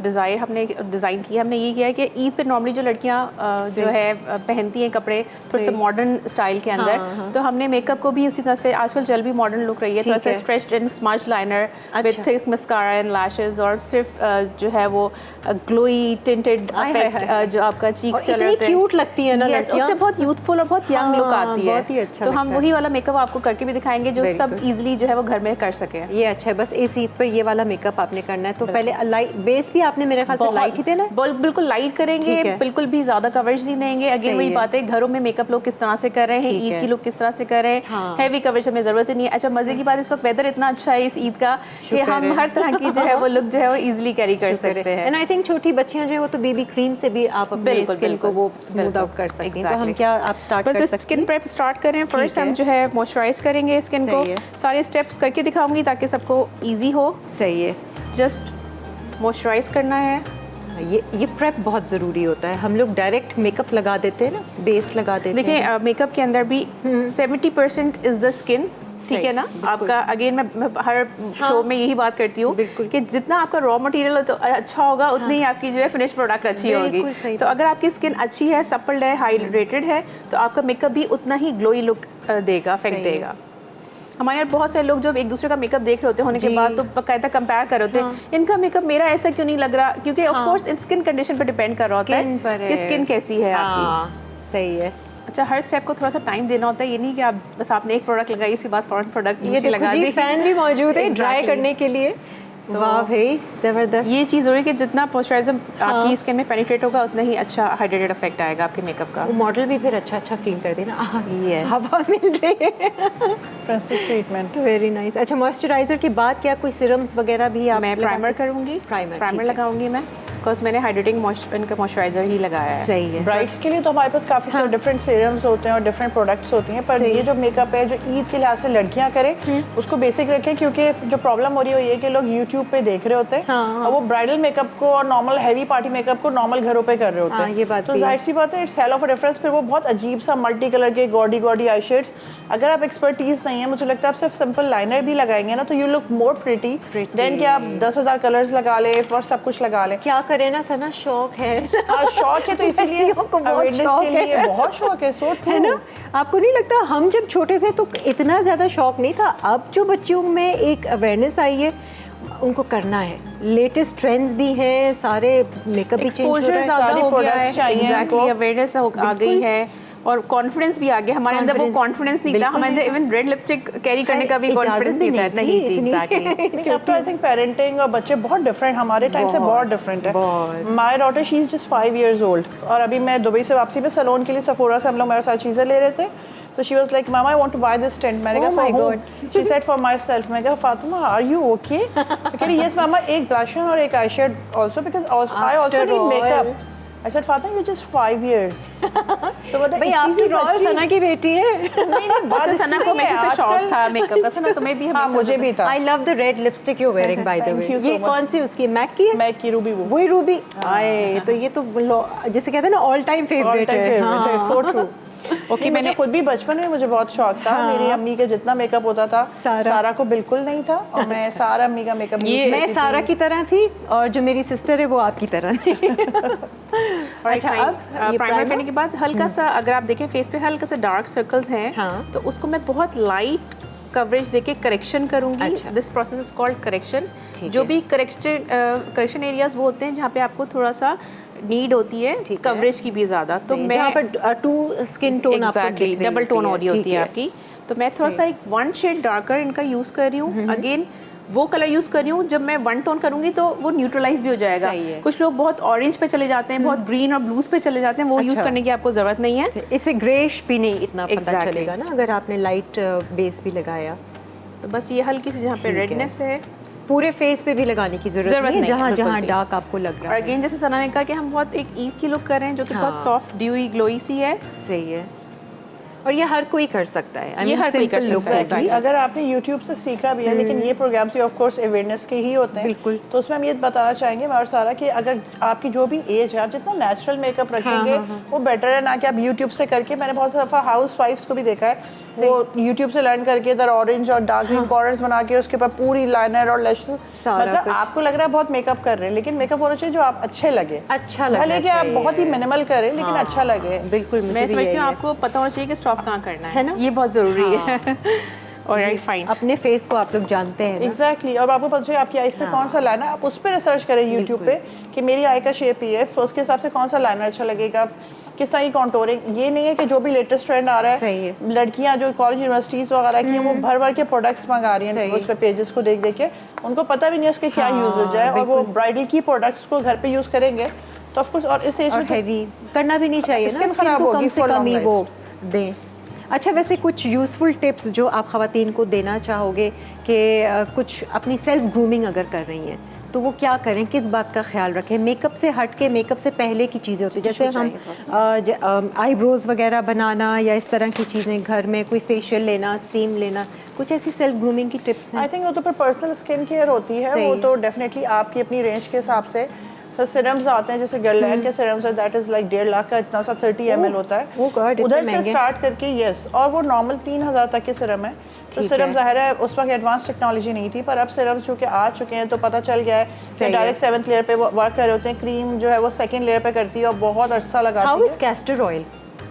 Speaker 2: डिज़ाइन किया, हमने ये किया है कि ईद पे नॉर्मली जो लड़कियां जो है पहनती हैं कपड़े थोड़े से मॉडर्न स्टाइल के अंदर, तो हमने मेकअप को भी उसी तरह से, आजकल चल भी मॉडर्न लुक रही है, थोड़ा सा stretched and smudged liner with thick mascara and lashes, और सिर्फ जो है वो ग्लोई टिंटेड इफेक्ट जो आपका चीक्स चल रहे हैं,
Speaker 1: क्यूट लगती है ना लड़कियां,
Speaker 2: उससे बहुत यूथफुल और बहुत यंग लुक आती है।
Speaker 1: बहुत ही अच्छा
Speaker 2: तो हम वही वाला मेकअप आपको करके भी दिखाएंगे जो सब इजीली जो है वो घर में कर सके।
Speaker 1: ये अच्छा है, बस इस ईद पर ये वाला मेकअप आपने करना है। तो पहले लाइट बेस भी आपने मेरे ख्याल से लाइट ही देना है,
Speaker 2: बिल्कुल लाइट करेंगे, बिल्कुल भी ज्यादा कवरेज नहीं देंगे। अगेन वही बात है, घरों में मेकअप लोग किस तरह से कर रहे हैं, ईद की लुक किस तरह से कर रहे हैं, हैवी कवरेज हमें जरूरत ही नहीं है। अच्छा, मजे की बात इस वक्त वेदर इतना अच्छा है इस ईद का कि हम हर तरह की जो है वो लुक जो है वो इजीली कैरी कर सकते हैं।
Speaker 1: एंड आई थिंक छोटी बच्चियां जो है वो तो बेबी क्रीम से भी आप अपने स्किन को वो स्मूथ आउट कर सकती हैं। तो हम क्या आप स्टार्ट कर सकते हैं?
Speaker 2: स्किन प्रेप स्टार्ट करें। फर्स्ट हम जो है मॉइस्चराइज करेंगे स्किन को, सारे स्टेप्स करके दिखाऊंगी ताकि सबको इजी हो।
Speaker 1: सही है,
Speaker 2: जस्ट मॉइस्चराइज करना है।
Speaker 1: ये प्रेप बहुत ज़रूरी होता है। हम लोग डायरेक्ट मेकअप लगा देते हैं ना, बेस लगा देते हैं।
Speaker 2: देखिए मेकअप के अंदर भी 70% इज द स्किन, ठीक है ना आपका। अगेन मैं हर शो में यही बात करती हूँ कि जितना आपका रॉ मटेरियल तो अच्छा होगा, उतनी ही आपकी जो है फिनिश प्रोडक्ट अच्छी होगी। तो अगर आपकी स्किन अच्छी है, सप्पल्ड है, हाइड्रेटेड है, तो आपका मेकअप भी उतना ही ग्लोई लुक देगा, इफेक्ट देगा। हमारे यहाँ बहुत सारे लोग जब एक दूसरे का मेकअप देख रहे होते हैं होने के बाद तो बकायदा कंपेयर कर रहे होते हैं, इनका मेकअप मेरा ऐसा क्यों नहीं लग रहा, क्योंकि ऑफ कोर्स स्किन कंडीशन पर डिपेंड कर रहा होता है कि स्किन कैसी है आपकी।
Speaker 1: सही है।
Speaker 2: अच्छा, हर स्टेप को थोड़ा सा टाइम देना होता है, ये नहीं कि आप बस आपने एक प्रोडक्ट लगाई, इसके बाद फौरन प्रोडक्ट
Speaker 1: ये
Speaker 2: लगा दी।
Speaker 1: फैन भी मौजूद है ड्राई करने के लिए। तो वाह भाई, जबरदस्त।
Speaker 2: ये चीज़ हो रही है कि जितना मॉइस्चराइजर आपकी स्किन में पेनिट्रेट होगा उतना ही अच्छा हाइड्रेटेड इफेक्ट आएगा आपके मेकअप का।
Speaker 1: वो मॉडल भी फिर अच्छा फील कर देना।
Speaker 2: यस,
Speaker 1: हवा मिल रही है।
Speaker 3: Princess treatment,
Speaker 1: very nice. अच्छा, मॉइस्चराइजर के बाद क्या कोई सीरम्स वगैरह भी आप?
Speaker 2: मैं प्राइमर करूँगी, प्राइमर लगाऊंगी मैं, बिकॉज मैंने हाइड्रेटिंग मॉइस्चराइजर ही लगाया है।
Speaker 1: सही है।
Speaker 3: ब्राइड्स के लिए तो हमारे पास काफ़ी सारे डिफरेंट सीरम्स होते हैं और डिफरेंट प्रोडक्ट्स होती हैं, पर ये जो मेकअप है जो ईद के लिहाज से लड़कियां करें उसको बेसिक रखें, क्योंकि जो प्रॉब्लम हो रही है ये कि लोग यूट्यूब पे देख रहे होते हैं और वो ब्राइडल मेकअप को और नॉर्मल हैवी पार्टी मेकअप को नॉर्मल घरों पे कर रहे होते हैं।
Speaker 1: ये बात
Speaker 3: तो जाहिर सी बात है, it's hell of a difference. फिर वो बहुत अजीब सा मल्टी कलर के गॉडी आई शेड्स, अगर आप एक्सपर्टीज नहीं है, मुझे लगता है आप सिर्फ सिंपल लाइनर भी लगाएंगे ना तो you look more pretty than कि आप 10,000 कलर्स लगा ले और सब कुछ लगा ले।
Speaker 1: क्या करें ना सना, शौक है।
Speaker 3: शौक है तो इसीलिए अवेयरनेस के लिए बहुत शौक है। सो ट्रू,
Speaker 1: है ना? आपको नहीं लगता हम जब छोटे थे तो इतना ज़्यादा शौक नहीं था? अब जो बच्चियों में एक अवेयरनेस आई है, उनको करना है, लेटेस्ट ट्रेंड्स भी हैं, सारे मेकअप भी चेंज हो रहा है,
Speaker 2: सारे प्रोडक्ट्स चाहिए, एग्जैक्टली अवेयरनेस आ गई है और कॉन्फिडेंस भी आ गया। हमारे अंदर वो कॉन्फिडेंस नहीं था, हमारे अंदर इवन रेड लिपस्टिक कैरी करने का भी कॉन्फिडेंस नहीं था, नहीं थी। एग्जैक्टली।
Speaker 3: अब तो आई थिंक पेरेंटिंग और बच्चे बहुत डिफरेंट, हमारे टाइम से बहुत डिफरेंट है। My daughter she is just 5 years old और अभी मैं दुबई से वापसी में सैलून के लिए सफोरा से हम लोग मेरे साथ चीज़ें ले रहे थे। So she was like, Mama, I want to buy this tent. मैंने कहा, for whom? She said, for myself. मैं कहा, Fatima, are you okay? मैं कह रही, yes, Mama, एक blush और एक eyeshadow also because I also need makeup. I said, Fatima, you're just 5 years. So what?
Speaker 1: भाई आपकी रॉल सना की बेटी है।
Speaker 3: नहीं, बात
Speaker 2: सना को हमेशा से शौक था मेकअप का। सना तुम्हें भी?
Speaker 3: हाँ, मुझे भी था।
Speaker 1: I love the red lipstick you're wearing, by the way.
Speaker 3: Thank you so
Speaker 1: ये
Speaker 3: much.
Speaker 1: कौन सी उसकी मैक की है?
Speaker 3: मैक की रूबी वो।
Speaker 1: वही रूबी। आए तो ये तो जैसे कहते हैं ना ऑल टाइम फेवरेट है।
Speaker 3: So true. ओके, मैंने खुद भी बचपन में मुझे बहुत शौक था। मेरी अम्मी के जितना मेकअप होता था सारा को बिल्कुल नहीं था और मैं सारा अम्मी का मेकअप
Speaker 1: मैं सारा की तरह थी और जो मेरी सिस्टर है वो आपकी तरह थी।
Speaker 2: अच्छा, अब प्राइमर करने के बाद हल्का सा, अगर आप देखें फेस पे हल्का सा डार्क सर्कल्स हैं, तो उसको मैं बहुत लाइट कवरेज देके करेक्शन करूंगी। This process is called correction. जो भी करेक्शन एरियाज वो होते हैं जहाँ पे आपको थोड़ा सा नीड होती है कवरेज की भी ज़्यादा, तो मैं
Speaker 1: जहाँ पर 2 skin tone
Speaker 2: exactly double tone हो रही होती है आपकी, तो मैं थोड़ा सा एक 1 शेड डार्कर इनका यूज़ कर रही हूँ। अगेन वो कलर यूज़ कर रही हूँ, जब मैं 1 टोन करूँगी तो वो न्यूट्रलाइज भी हो जाएगा। कुछ लोग बहुत ऑरेंज पे चले जाते हैं, बहुत ग्रीन और ब्लूज पे चले जाते हैं, वो यूज़ करने की आपको ज़रूरत नहीं है।
Speaker 1: इससे ग्रेश भी नहीं इतना पता चलेगा ना अगर आपने लाइट बेस भी लगाया।
Speaker 2: तो बस ये हल्की सी जहाँ पे रेडनेस है
Speaker 1: पूरे फेस पे भी लगाने की जरूरत नहीं है, जहाँ जहाँ डार्क आपको लग रहा है।
Speaker 2: और अगेन जैसे सना ने कहा कि हम बहुत एक ईद की लुक कर रहे हैं जो कि बहुत सॉफ्ट ड्यूई ग्लोई सी है।
Speaker 1: सही है, और ये हर कोई कर सकता है।
Speaker 2: ये हर कोई कर सकता है
Speaker 3: अगर आपने YouTube से सीखा भी है, लेकिन ये प्रोग्राम्स ऑफ कोर्स अवेयरनेस के ही होते हैं।
Speaker 1: बिल्कुल।
Speaker 3: तो उसमें हम ये बताना चाहेंगे और सारा कि अगर आपकी जो भी एज है, आप जितना नेचुरल मेकअप रखेंगे वो बेटर है, ना कि आप YouTube से करके। मैंने बहुत दफ़ा हाउस वाइफ्स को भी देखा है वो YouTube से लर्न करके इधर ऑरेंज और डार्क ग्रीन कॉर्नर्स बना के उसके ऊपर पूरी लाइनर और लैशेस, मतलब आपको लग रहा है बहुत मेकअप कर रहे हैं, लेकिन मेकअप होना चाहिए जो आप अच्छे लगे,
Speaker 1: अच्छा लगे,
Speaker 3: भले कि आप बहुत ही मिनिमल करें लेकिन अच्छा लगे।
Speaker 1: बिल्कुल,
Speaker 2: मैं समझती हूँ आपको पता होना चाहिए कि स्टॉप कहाँ करना है ना, ये बहुत ज़रूरी है। और फाइन,
Speaker 1: अपने फेस को आप लोग जानते हैं
Speaker 3: एग्जैक्टली और आपको पता चाहिए आपकी आईज पे कौन सा लाइनर, आप उस पर रिसर्च करें यूट्यूब पे कि मेरी आई का शेप ये है, तो उसके हिसाब से कौन सा लाइनर अच्छा लगेगा, किस तरह की कॉन्टोरिंग। ये नहीं है कि जो भी लेटेस्ट ट्रेंड आ रहा है, लड़कियां जो कॉलेज यूनिवर्सिटीज वगैरह की वो भर भर के प्रोडक्ट्स मंगा रही हैं उस पे पेजेस को देख देख के, उनको पता भी नहीं उसके क्या यूजेज है, और वो ब्राइडल की प्रोडक्ट्स को घर पे यूज करेंगे तो ऑफ कोर्स, और इस एज में
Speaker 1: हैवी करना भी नहीं चाहिए ना,
Speaker 3: स्किन खराब होगी
Speaker 1: कम से कम ही वो दें। अच्छा, वैसे कुछ यूज़फुल टिप्स जो आप ख़वातीन को देना चाहोगे कि कुछ अपनी सेल्फ ग्रूमिंग अगर कर रही हैं तो वो क्या करें, किस बात का ख्याल रखें? मेकअप से हट के, मेकअप से पहले की चीज़ें होती हैं, जैसे हम आईब्रोज़ वगैरह बनाना या इस तरह की चीज़ें, घर में कोई फेशियल लेना, स्टीम लेना, कुछ ऐसी सेल्फ ग्रूमिंग की टिप्स हैं?
Speaker 3: आई थिंक वो तो पर्सनल स्किन केयर होती है, वो तो डेफिनेटली आपकी अपनी रेंज के हिसाब से। सिरम्स आते हैं जैसे गर्लैंड के सिरम्स है, दैट इज लाइक 1.5 लाख का इतना सा 30 ml होता है, उधर से स्टार्ट करके यस, और वो नॉर्मल 3000 तक के सिरम है। तो सिरम ज़ाहिर है उस वक्त एडवांस टेक्नोलॉजी नहीं थी, पर अब सिरम्स चूँकि आ चुके हैं तो पता चल गया है कि डायरेक्ट 7th लेयर पे वर्क कर रहे होते हैं, क्रीम जो है वो 2nd लेयर पे करती है और बहुत अरसा लगाती है।
Speaker 1: How is castor oil?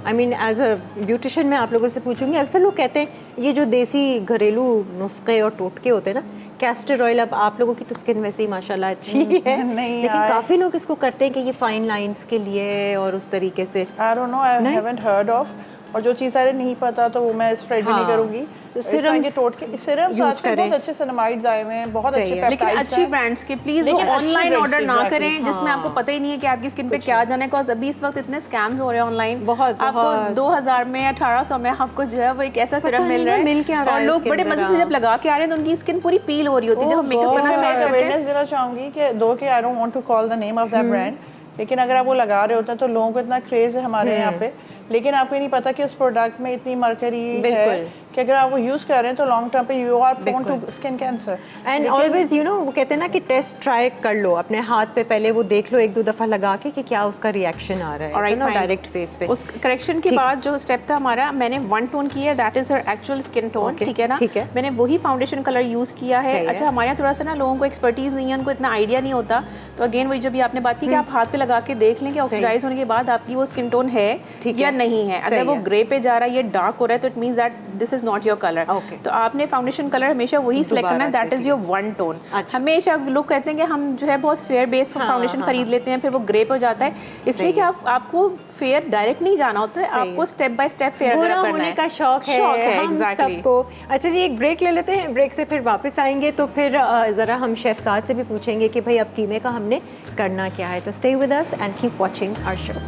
Speaker 1: I mean as a beautician मैं आप लोगों से पूछूंगी, अक्सर लोग कहते हैं ये जो देसी घरेलू नुस्खे और टोटके होते हैं ना, कैस्टर ऑयल, अब आप लोगों की तो स्किन वैसे ही माशाल्लाह अच्छी है,
Speaker 3: नहीं,
Speaker 1: लेकिन काफ़ी लोग इसको करते हैं कि ये फाइन लाइंस के लिए और उस तरीके से।
Speaker 3: आई don't no, I haven't heard of, और जो चीज़ सारे नहीं पता तो वो मैं स्प्रेड भी नहीं करूँगी। तो सिरम के टोटके, सिरम्स आजकल बहुत अच्छे सिनेमाइड्स आए हुए हैं, बहुत अच्छे पेप्टाइड्स,
Speaker 2: लेकिन अच्छी ब्रांड्स के प्लीज ऑनलाइन ऑर्डर ना करें जिसमें आपको पता ही नहीं है कि आपकी स्किन पे क्या जाना है, बिकॉज अभी इस वक्त इतने स्कैम्स हो रहे हैं ऑनलाइन, बहुत आपको 2000 में 1800 में आपको जो है वो एक ऐसा सिरम मिल रहा है और लोग बड़े मजे से जब लगा के आ रहे हैं तो उनकी स्किन पूरी पील हो रही होती है। जब मेकअप करना स्टार्ट करते हैं,
Speaker 3: अवेयरनेस देना चाहूँगी कि दो के I don't want to call the name of that brand, लेकिन अगर आप वो लगा रहे होते हैं तो लोगों को इतना क्रेज है हमारे यहाँ पे, लेकिन आपको नहीं पता कि उस प्रोडक्ट में इतनी मरकरी है कि अगर आप वो यूज़ कर रहे हैं तो लॉन्ग टर्म पे you are prone to skin cancer.
Speaker 1: And always you know, वो कहते हैं ना कि टेस्ट ट्राई कर लो अपने हाथ पे, पहले वो देख लो 1-2 दफ़ा लगा के कि क्या उसका रिएक्शन आ रहा है, ना डायरेक्ट फेस पे।
Speaker 2: उस करेक्शन के बाद जो स्टेप था हमारा, मैंने 1 टोन किया, that is her actual skin tone, ठीक है ना, मैंने वही फाउंडेशन कलर यूज़ किया है। अच्छा, हमारे यहाँ थोड़ा सा ना लोगों को एक्सपर्टीज नहीं है, उनको इतना आइडिया नहीं होता, तो अगेन वही जो भी आपने बात की कि आप हाथ पे लगा के देख लें कि ऑक्सीडाइज होने के बाद आपकी वो स्किन टोन है या नहीं है। अगर वो ग्रे पे जा रहा है, ये डार्क हो रहा है, तो it means that this is not your colour. तो आपने फाउंडेशन कलर हमेशा वही सिलेक्ट करना है, दैट इज योर 1 टोन। हमेशा लोग कहते हैं कि हम जो है बहुत फेयर बेस फाउंडेशन खरीद लेते हैं, फिर वो ग्रे पे हो जाता है, इसलिए कि आपको फेयर डायरेक्ट नहीं जाना होता है, आपको स्टेप बाय स्टेप फेयर करना
Speaker 1: होने का शौक है
Speaker 2: एग्जैक्टली
Speaker 1: सबको। अच्छा जी, एक ब्रेक ले लेते हैं, ब्रेक से फिर वापस आएंगे तो फिर ज़रा हम शेफ साद से भी पूछेंगे कि भाई अब कीमे का हमने करना क्या है। तो stay with us and keep watching our show.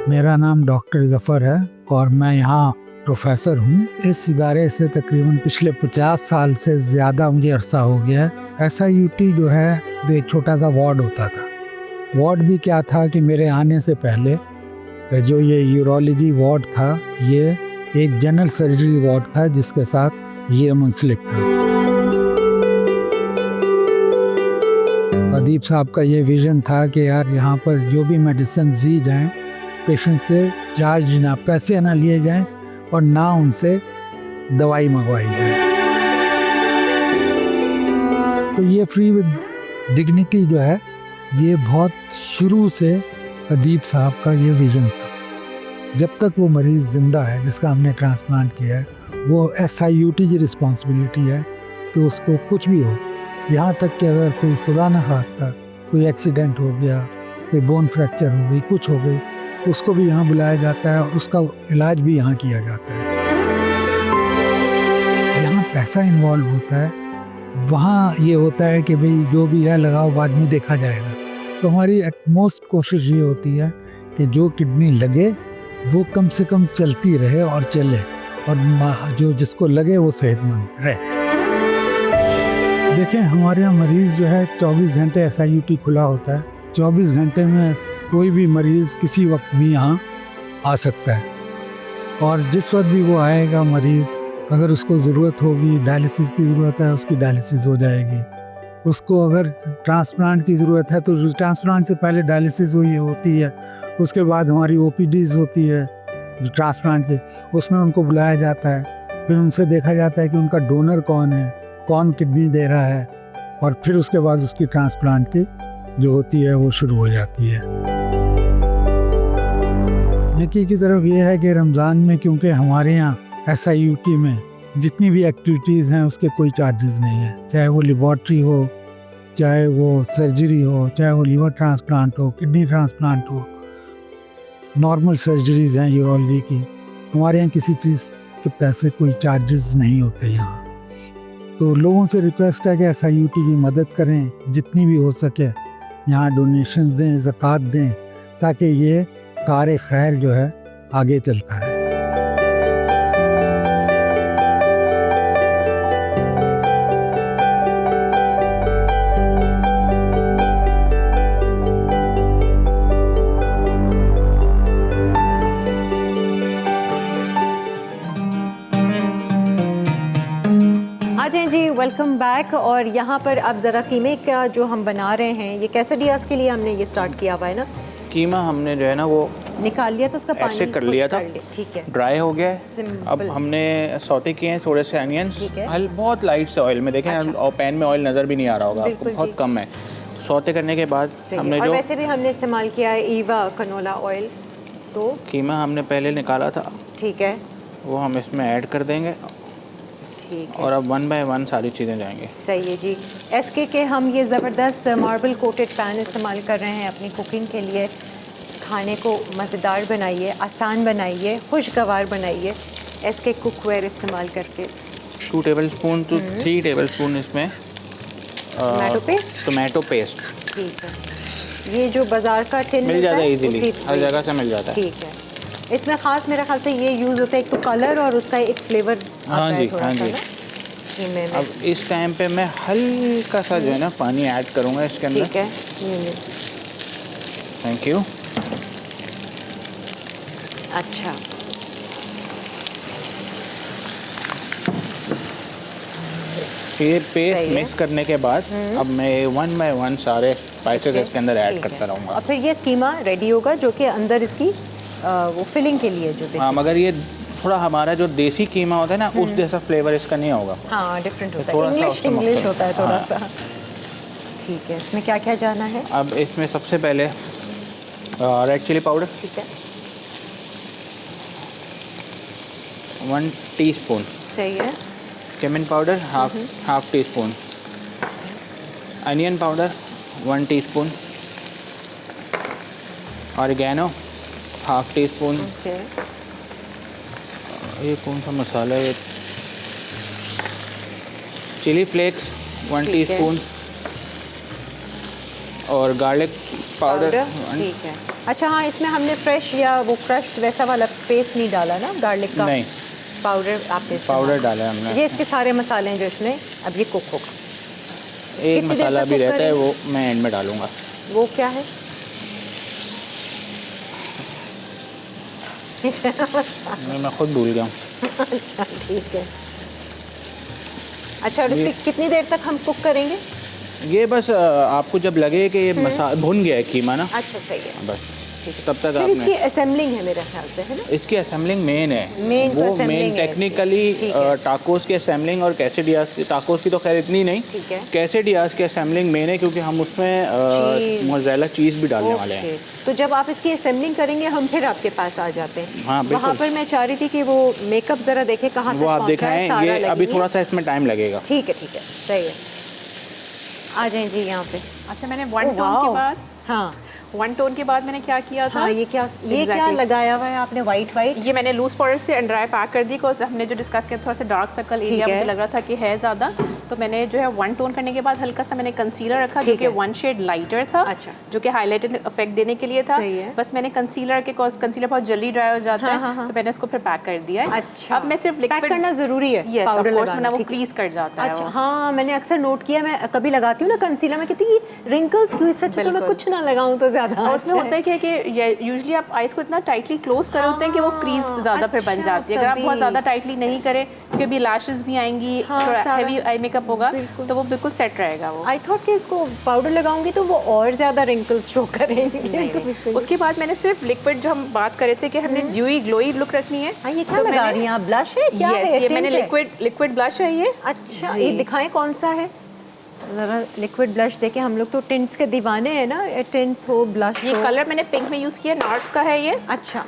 Speaker 5: मेरा नाम डॉक्टर जफ़र है और मैं यहाँ प्रोफेसर हूँ। इस इदारे से तकरीबन पिछले 50 साल से ज़्यादा मुझे अरसा हो गया है। SIUT जो है वो एक छोटा सा वार्ड होता था। वार्ड भी क्या था कि मेरे आने से पहले जो ये यूरोलॉजी वार्ड था, ये एक जनरल सर्जरी वार्ड था जिसके साथ ये मुंसलिक था। अदीब साहब का ये विज़न था कि यार यहाँ पर जो भी मेडिसिन दी जाएँ, पेशेंट से चार्ज ना, पैसे ना लिए जाएं और ना उनसे दवाई मंगवाई जाए। तो ये फ्री विद डिग्निटी जो है, ये बहुत शुरू से अदीब साहब का ये विजन था। जब तक वो मरीज़ ज़िंदा है जिसका हमने ट्रांसप्लांट किया है, वो SIUT की रिस्पॉन्सिबिलिटी है कि उसको कुछ भी हो, यहाँ तक कि अगर कोई खुदा न खास्ता कोई एक्सीडेंट हो गया, कोई बोन फ्रैक्चर हो गई, कुछ हो गई, उसको भी यहाँ बुलाया जाता है और उसका इलाज भी यहाँ किया जाता है। यहाँ पैसा इन्वॉल्व होता है, वहाँ ये होता है कि भाई जो भी है लगाओ, बाद में देखा जाएगा। तो हमारी एटमोस्ट कोशिश ये होती है कि जो किडनी लगे वो कम से कम चलती रहे और चले, और जो जिसको लगे वो सेहतमंद रहे। देखें, हमारे यहाँ मरीज़ जो है 24 घंटे SIUT खुला होता है। 24 घंटे में कोई भी मरीज़ किसी वक्त भी यहाँ आ सकता है, और जिस वक्त भी वो आएगा मरीज़, अगर उसको ज़रूरत होगी, डायलिसिस की ज़रूरत है, उसकी डायलिसिस हो जाएगी। उसको अगर ट्रांसप्लांट की ज़रूरत है तो ट्रांसप्लांट से पहले डायलिसिस हुई होती है, उसके बाद हमारी OPDs होती है जो ट्रांसप्लांट के, उसमें उनको बुलाया जाता है, फिर उनसे देखा जाता है कि उनका डोनर कौन है, कौन किडनी दे रहा है, और फिर उसके बाद उसकी ट्रांसप्लांट की जो होती है वो शुरू हो जाती है। नेकी की तरफ ये है कि रमज़ान में क्योंकि हमारे यहाँ SIUT में जितनी भी एक्टिविटीज़ हैं उसके कोई चार्जेस नहीं है, चाहे वो लेबॉर्ट्री हो, चाहे वो सर्जरी हो, चाहे वो लीवर ट्रांसप्लांट हो, किडनी ट्रांसप्लांट हो, नॉर्मल सर्जरीज हैं यूरोलॉजी की, हमारे यहाँ किसी चीज़ के पैसे कोई चार्जेस नहीं होते यहाँ। तो लोगों से रिक्वेस्ट है कि SIUT की मदद करें, जितनी भी हो सके यहाँ डोनेशंस दें, ज़कात दें, ताकि ये कार खैर जो है आगे चलता रहे।
Speaker 1: Welcome back. और यहाँ पर अब ज़रा कीमे का जो हम बना रहे हैं, ये कैसेडियास के लिए हमने ये स्टार्ट किया हुआ है ना।
Speaker 4: कीमा हमने जो है ना वो
Speaker 1: निकाल लिया, तो उसका पानी
Speaker 4: ऐसे कर लिया था,
Speaker 1: ठीक है,
Speaker 4: ड्राई हो गया है। अब हमने सौते किए हैं थोड़े से अनियंस, बहुत लाइट से ऑयल में, देखें और पैन में ऑयल नज़र भी नहीं आ रहा होगा आपको, बहुत कम है। सौते करने के बाद हमने
Speaker 1: और
Speaker 4: जो
Speaker 1: वैसे भी हमने इस्तेमाल किया है ईवा कनोला ऑयल। तो
Speaker 4: कीमा हमने पहले निकाला था,
Speaker 1: ठीक है,
Speaker 4: वो हम इसमें ऐड कर देंगे, और अब 1 बाय 1 सारी चीज़ें जाएंगी।
Speaker 1: सही है जी। SK के हम ये ज़बरदस्त मार्बल कोटेड पैन इस्तेमाल कर रहे हैं अपनी कुकिंग के लिए। खाने को मज़ेदार बनाइए, आसान बनाइए, खुशगवार बनाइए SK कुकवेयर इस्तेमाल करके।
Speaker 4: 2 टेबलस्पून to 3 टेबलस्पून इसमें टोमेटो पेस्ट,
Speaker 1: ठीक है। ये जो बाज़ार का टिन
Speaker 4: मिल जाता है इजीली, हर जगह से मिल जाता है,
Speaker 1: ठीक है। इसमें ख़ास मेरे ख्याल से ये यूज़ होता है, एक तो कलर और उसका एक फ्लेवर आता है थोड़ा सा ना।
Speaker 4: अब इस टाइम पे मैं हल्का सा जो है ना पानी ऐड करूँगा इसके अंदर,
Speaker 1: ठीक है,
Speaker 4: थैंक यू।
Speaker 1: अच्छा,
Speaker 4: ये पेस्ट मिक्स करने के बाद अब मैं 1 बाय 1 सारे स्पाइसेस इसके अंदर ऐड करता रहूँगा,
Speaker 1: और फिर ये कीमा रेडी होगा जो कि अंदर इसकी वो फिलिंग के लिए जो
Speaker 4: हाँ, मगर ये थोड़ा हमारा जो देसी कीमा होता है ना उस जैसा फ्लेवर इसका नहीं होगा,
Speaker 1: हाँ, डिफरेंट होता
Speaker 4: थोड़ा
Speaker 1: है,
Speaker 4: सा
Speaker 1: इंग्लिश होता है थोड़ा सा। ठीक है, इसमें क्या क्या जाना है?
Speaker 4: अब इसमें सबसे पहले रेड चिली पाउडर,
Speaker 1: ठीक है,
Speaker 4: 1 टीस्पून,
Speaker 1: सही है।
Speaker 4: Cumin powder half tea spoon, onion powder 1 teaspoon, oregano half tea spoon. ये कौन सा मसाला है? चिली फ्लेक्स 1 टीस्पून, और गार्लिक पाउडर,
Speaker 1: ठीक है। अच्छा हाँ, इसमें हमने फ्रेश या वो क्रश्ड वैसा वाला पेस्ट नहीं डाला ना गार्लिक का?
Speaker 4: नहीं,
Speaker 1: पाउडर आपने
Speaker 4: पाउडर डाला हमने।
Speaker 1: ये इसके सारे मसाले हैं जो इसमें अब ये कुक होगा।
Speaker 4: एक मसाला भी रहता है, वो मैं एंड में डालूंगा।
Speaker 1: वो क्या है?
Speaker 4: मैं खुद भूल गया हूँ।
Speaker 1: अच्छा, ठीक है। अच्छा, और इसकी कितनी देर तक हम कुक करेंगे?
Speaker 4: ये बस आपको जब लगे कि ये मसाला भुन गया है कीमा ना,
Speaker 1: अच्छा, सही है,
Speaker 4: बस तब तक
Speaker 1: फिर
Speaker 4: आपने
Speaker 1: इसकी असेंबलिंग है मेरे ख्याल से, है ना?
Speaker 4: इसकी असेंबलिंग मेन है,
Speaker 1: मेन
Speaker 4: वो
Speaker 1: assembling
Speaker 4: मेन
Speaker 1: है
Speaker 4: टेक्निकली टाकोस की असेंबलिंग और कैसेडियास की, टाकोस की तो खैर इतनी नहीं,
Speaker 1: ठीक है,
Speaker 4: कैसेडियास की असेंबलिंग मेन है क्योंकि हम उसमें मोज़रेला चीज़ भी डालने वाले हैं।
Speaker 1: तो जब आप इसकी असेंबलिंग करेंगे हम फिर आपके पास आ जाते हैं।
Speaker 4: हाँ, बिल्कुल।
Speaker 1: वहाँ पर मैं चाह रही थी कि वो मेकअप ज़रा देखे कहाँ
Speaker 4: वो आप दिखाएं, ये अभी थोड़ा सा इसमें टाइम लगेगा।
Speaker 1: ठीक है, ठीक है, सही है। आ जाएं जी यहाँ पे।
Speaker 2: अच्छा, मैंने 1 टोन के बाद,
Speaker 1: हाँ,
Speaker 2: 1 टोन के बाद मैंने क्या किया था?
Speaker 1: हाँ, ये क्या लगाया हुआ है आपने? वाइट
Speaker 2: ये मैंने लूज पाउडर से अंडर पैक कर दी, बिकॉज हमने जो डिस्कस किया थोड़ा सा डार्क सर्कल एरिया मुझे लग रहा था कि है ज़्यादा, तो मैंने जो है 1 टोन करने के बाद हल्का सा मैंने कंसीलर रखा जो कि 1 शेड लाइटर था,
Speaker 1: अच्छा,
Speaker 2: जो कि हाईलाइटेड इफेक्ट देने के लिए था। बस मैंने कंसीलर के कॉज कंसीलर बहुत जल्दी ड्राई हो जाता है, तो मैंने उसको फिर पैक कर दिया है।
Speaker 1: अच्छा,
Speaker 2: अब मैं सिर्फ लिक्विड
Speaker 1: करना ज़रूरी है,
Speaker 2: यस ऑफ कोर्स, वरना वो क्रीज कर जाता है।
Speaker 1: अच्छा, हाँ, मैंने अक्सर नोट किया, मैं कभी लगाती हूँ ना कंसीलर में, कहती है रिंकल्स क्यों, इससे अच्छा तो मैं कुछ ना लगाऊं तो ज़्यादा
Speaker 2: और उसमें होता है क्या कि यूजुअली आप आइज़ को इतना टाइटली क्लोज कर होते हैं कि वो क्रीज ज़्यादा फिर बन जाती है। अगर आप बहुत ज़्यादा टाइटली नहीं करें क्योंकि अभी लैशेस भी आएंगी, थोड़ा हैवी आई मेकअप होगा तो वो बिल्कुल सेट रहेगा। वो
Speaker 1: आई थॉट कि इसको पाउडर लगाऊंगी तो वो और ज़्यादा रिंकल्स शो करेंगे।
Speaker 2: उसके बाद मैंने सिर्फ लिक्विड, जो हम बात कर रहे थे कि हमने ड्यूई ग्लोई लुक रखनी है।
Speaker 1: ये क्या लगा रही हैं आप? ब्लश है क्या?
Speaker 2: ये मैंने लिक्विड ब्लश है ये।
Speaker 1: अच्छा, ये दिखाएं कौन सा है? लिक्विड ब्लश देखे, हम लोग तो टिंट्स के दीवाने हैं ना, टिंट्स हो ब्लश।
Speaker 2: ये कलर मैंने पिंक में यूज़ किया, नार्स का है ये।
Speaker 1: अच्छा,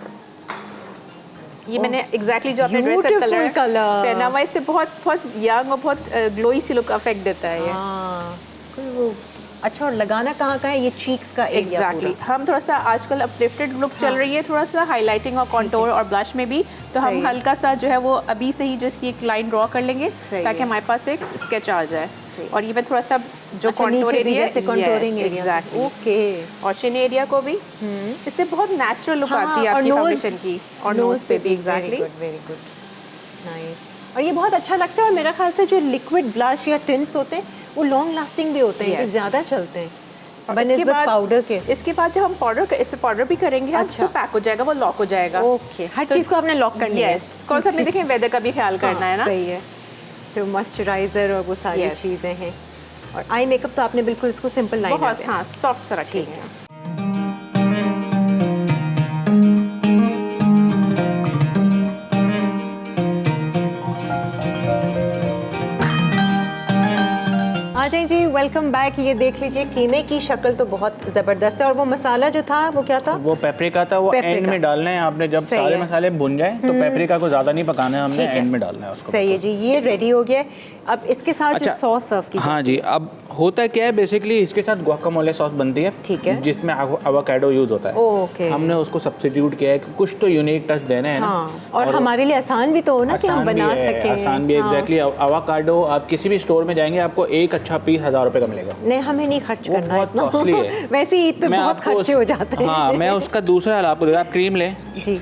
Speaker 2: ये मैंने एग्जैक्टली जो आपने ड्रेस का कलर पहना हुआ है, इससे बहुत बहुत यंग और बहुत ग्लोई सी लुक अफेक्ट देता है ये।
Speaker 1: वो अच्छा, और लगाना कहाँ का है? ये चीक्स का एरिया।
Speaker 2: एग्जैक्टली हम थोड़ा सा आजकल अपलिफ्टेड लुक चल रही है, थोड़ा सा हाईलाइटिंग और कॉन्टोर और ब्लश में भी, तो हम हल्का सा जो है वो अभी से ही जो इसकी एक लाइन ड्रॉ कर लेंगे ताकि हमारे पास एक स्केच आ जाए। और ये मैं थोड़ा सा जो कॉन्टोर एरिया है,
Speaker 1: कॉन्टोरिंग एरिया, ओके,
Speaker 2: और चिन एरिया को भी इससे बहुत नेचुरल लुक आती है आपकी फाउंडेशन की, और नोज पे भी। Exactly,
Speaker 1: very good, nice. और ये बहुत अच्छा लगता है। और मेरा ख्याल से जो लिक्विड ब्लश या टिंट्स होते हैं वो लॉन्ग लास्टिंग भी होते हैं, ज़्यादा चलते हैं बनस्बत पाउडर के।
Speaker 2: इसके बाद जब हम पाउडर इस पे पाउडर भी करेंगे, अच्छा, तो पैक हो जाएगा, वो लॉक हो जाएगा।
Speaker 1: ओके, हर चीज़ को आपने लॉक करनी है।
Speaker 2: कौन सा आपने देखें, वेदर का भी ख्याल करना है ना।
Speaker 1: सही है, तो मॉइस्चराइजर और वो सारी चीज़ें हैं। और आई मेकअप तो आपने बिल्कुल इसको सिंपल लाइन,
Speaker 2: बहुत हाँ सॉफ्ट सा रखेंगे।
Speaker 1: आ जाए जी, वेलकम बैक। ये देख लीजिए, कीमे की शक्ल तो बहुत ज़बरदस्त है। और वो मसाला जो था वो क्या था?
Speaker 4: वो पेपरिका था, वो एंड में डालना है आपने। जब सारे मसाले भुन जाए तो पेपरिका को ज़्यादा नहीं पकाना है, हमने एंड में डालना है उसको।
Speaker 1: सही है जी, ये रेडी हो गया। अब इसके साथ जो सॉस सर्व की,
Speaker 4: हाँ जी, अब होता क्या है बेसिकली इसके साथ गुआकामोले सॉस बनती है,
Speaker 1: ठीक है,
Speaker 4: जिसमें एवोकाडो यूज होता है।
Speaker 1: ओके,
Speaker 4: हमने उसको सब्स्टिट्यूट किया है कि कुछ तो यूनिक टच देना है ना।
Speaker 1: और हमारे लिए आसान भी तो हो ना कि हम बना सकें।
Speaker 4: आसान भी, एग्जैक्टली। एवोकाडो आप किसी भी स्टोर में जाएंगे आपको एक अच्छा पीस 1000 रुपए का मिलेगा।
Speaker 1: नहीं, हमें नहीं खर्च करना है,
Speaker 4: बहुत कॉस्टली है।
Speaker 1: वैसे ईद पे बहुत खर्चे हो जाते हैं।
Speaker 4: हाँ, मैं उसका दूसरा हाल आपको, आप क्रीम लें
Speaker 1: जी,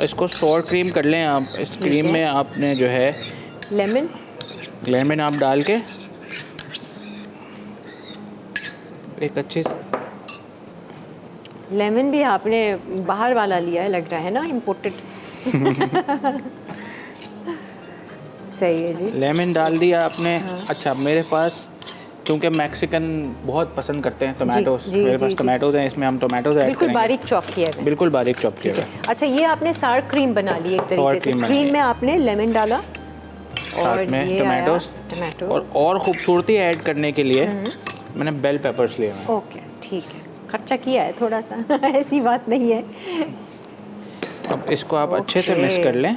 Speaker 4: इसको सोर क्रीम कर लें आप। इस क्रीम में आपने जो है लेमन आप डाल के एक अच्छे,
Speaker 1: लेमन भी आपने बाहर वाला लिया है लग रहा है ना, इम्पोर्टेड। सही है जी,
Speaker 4: लेमन डाल दिया आपने। अच्छा, मेरे पास क्योंकि मैक्सिकन बहुत पसंद करते हैं टोमेटोज, मेरे पास टोमेटोज हैं, इसमें हम टोमेटोज ऐड
Speaker 1: बिल्कुल
Speaker 4: करेंगे।
Speaker 1: बारीक चॉप किया है,
Speaker 4: बिल्कुल बारीक चॉप किया है।
Speaker 1: अच्छा, ये आपने सार क्रीम बना ली एक तरीके से। क्रीम में आपने लेमन डाला
Speaker 4: और में टोमेटोज और खूबसूरती ऐड करने के लिए मैंने बेल पेपर्स लिए हैं।
Speaker 1: ओके, ठीक है, खर्चा किया है थोड़ा सा, ऐसी बात नहीं है।
Speaker 4: अब इसको आप अच्छे से मिक्स कर लें।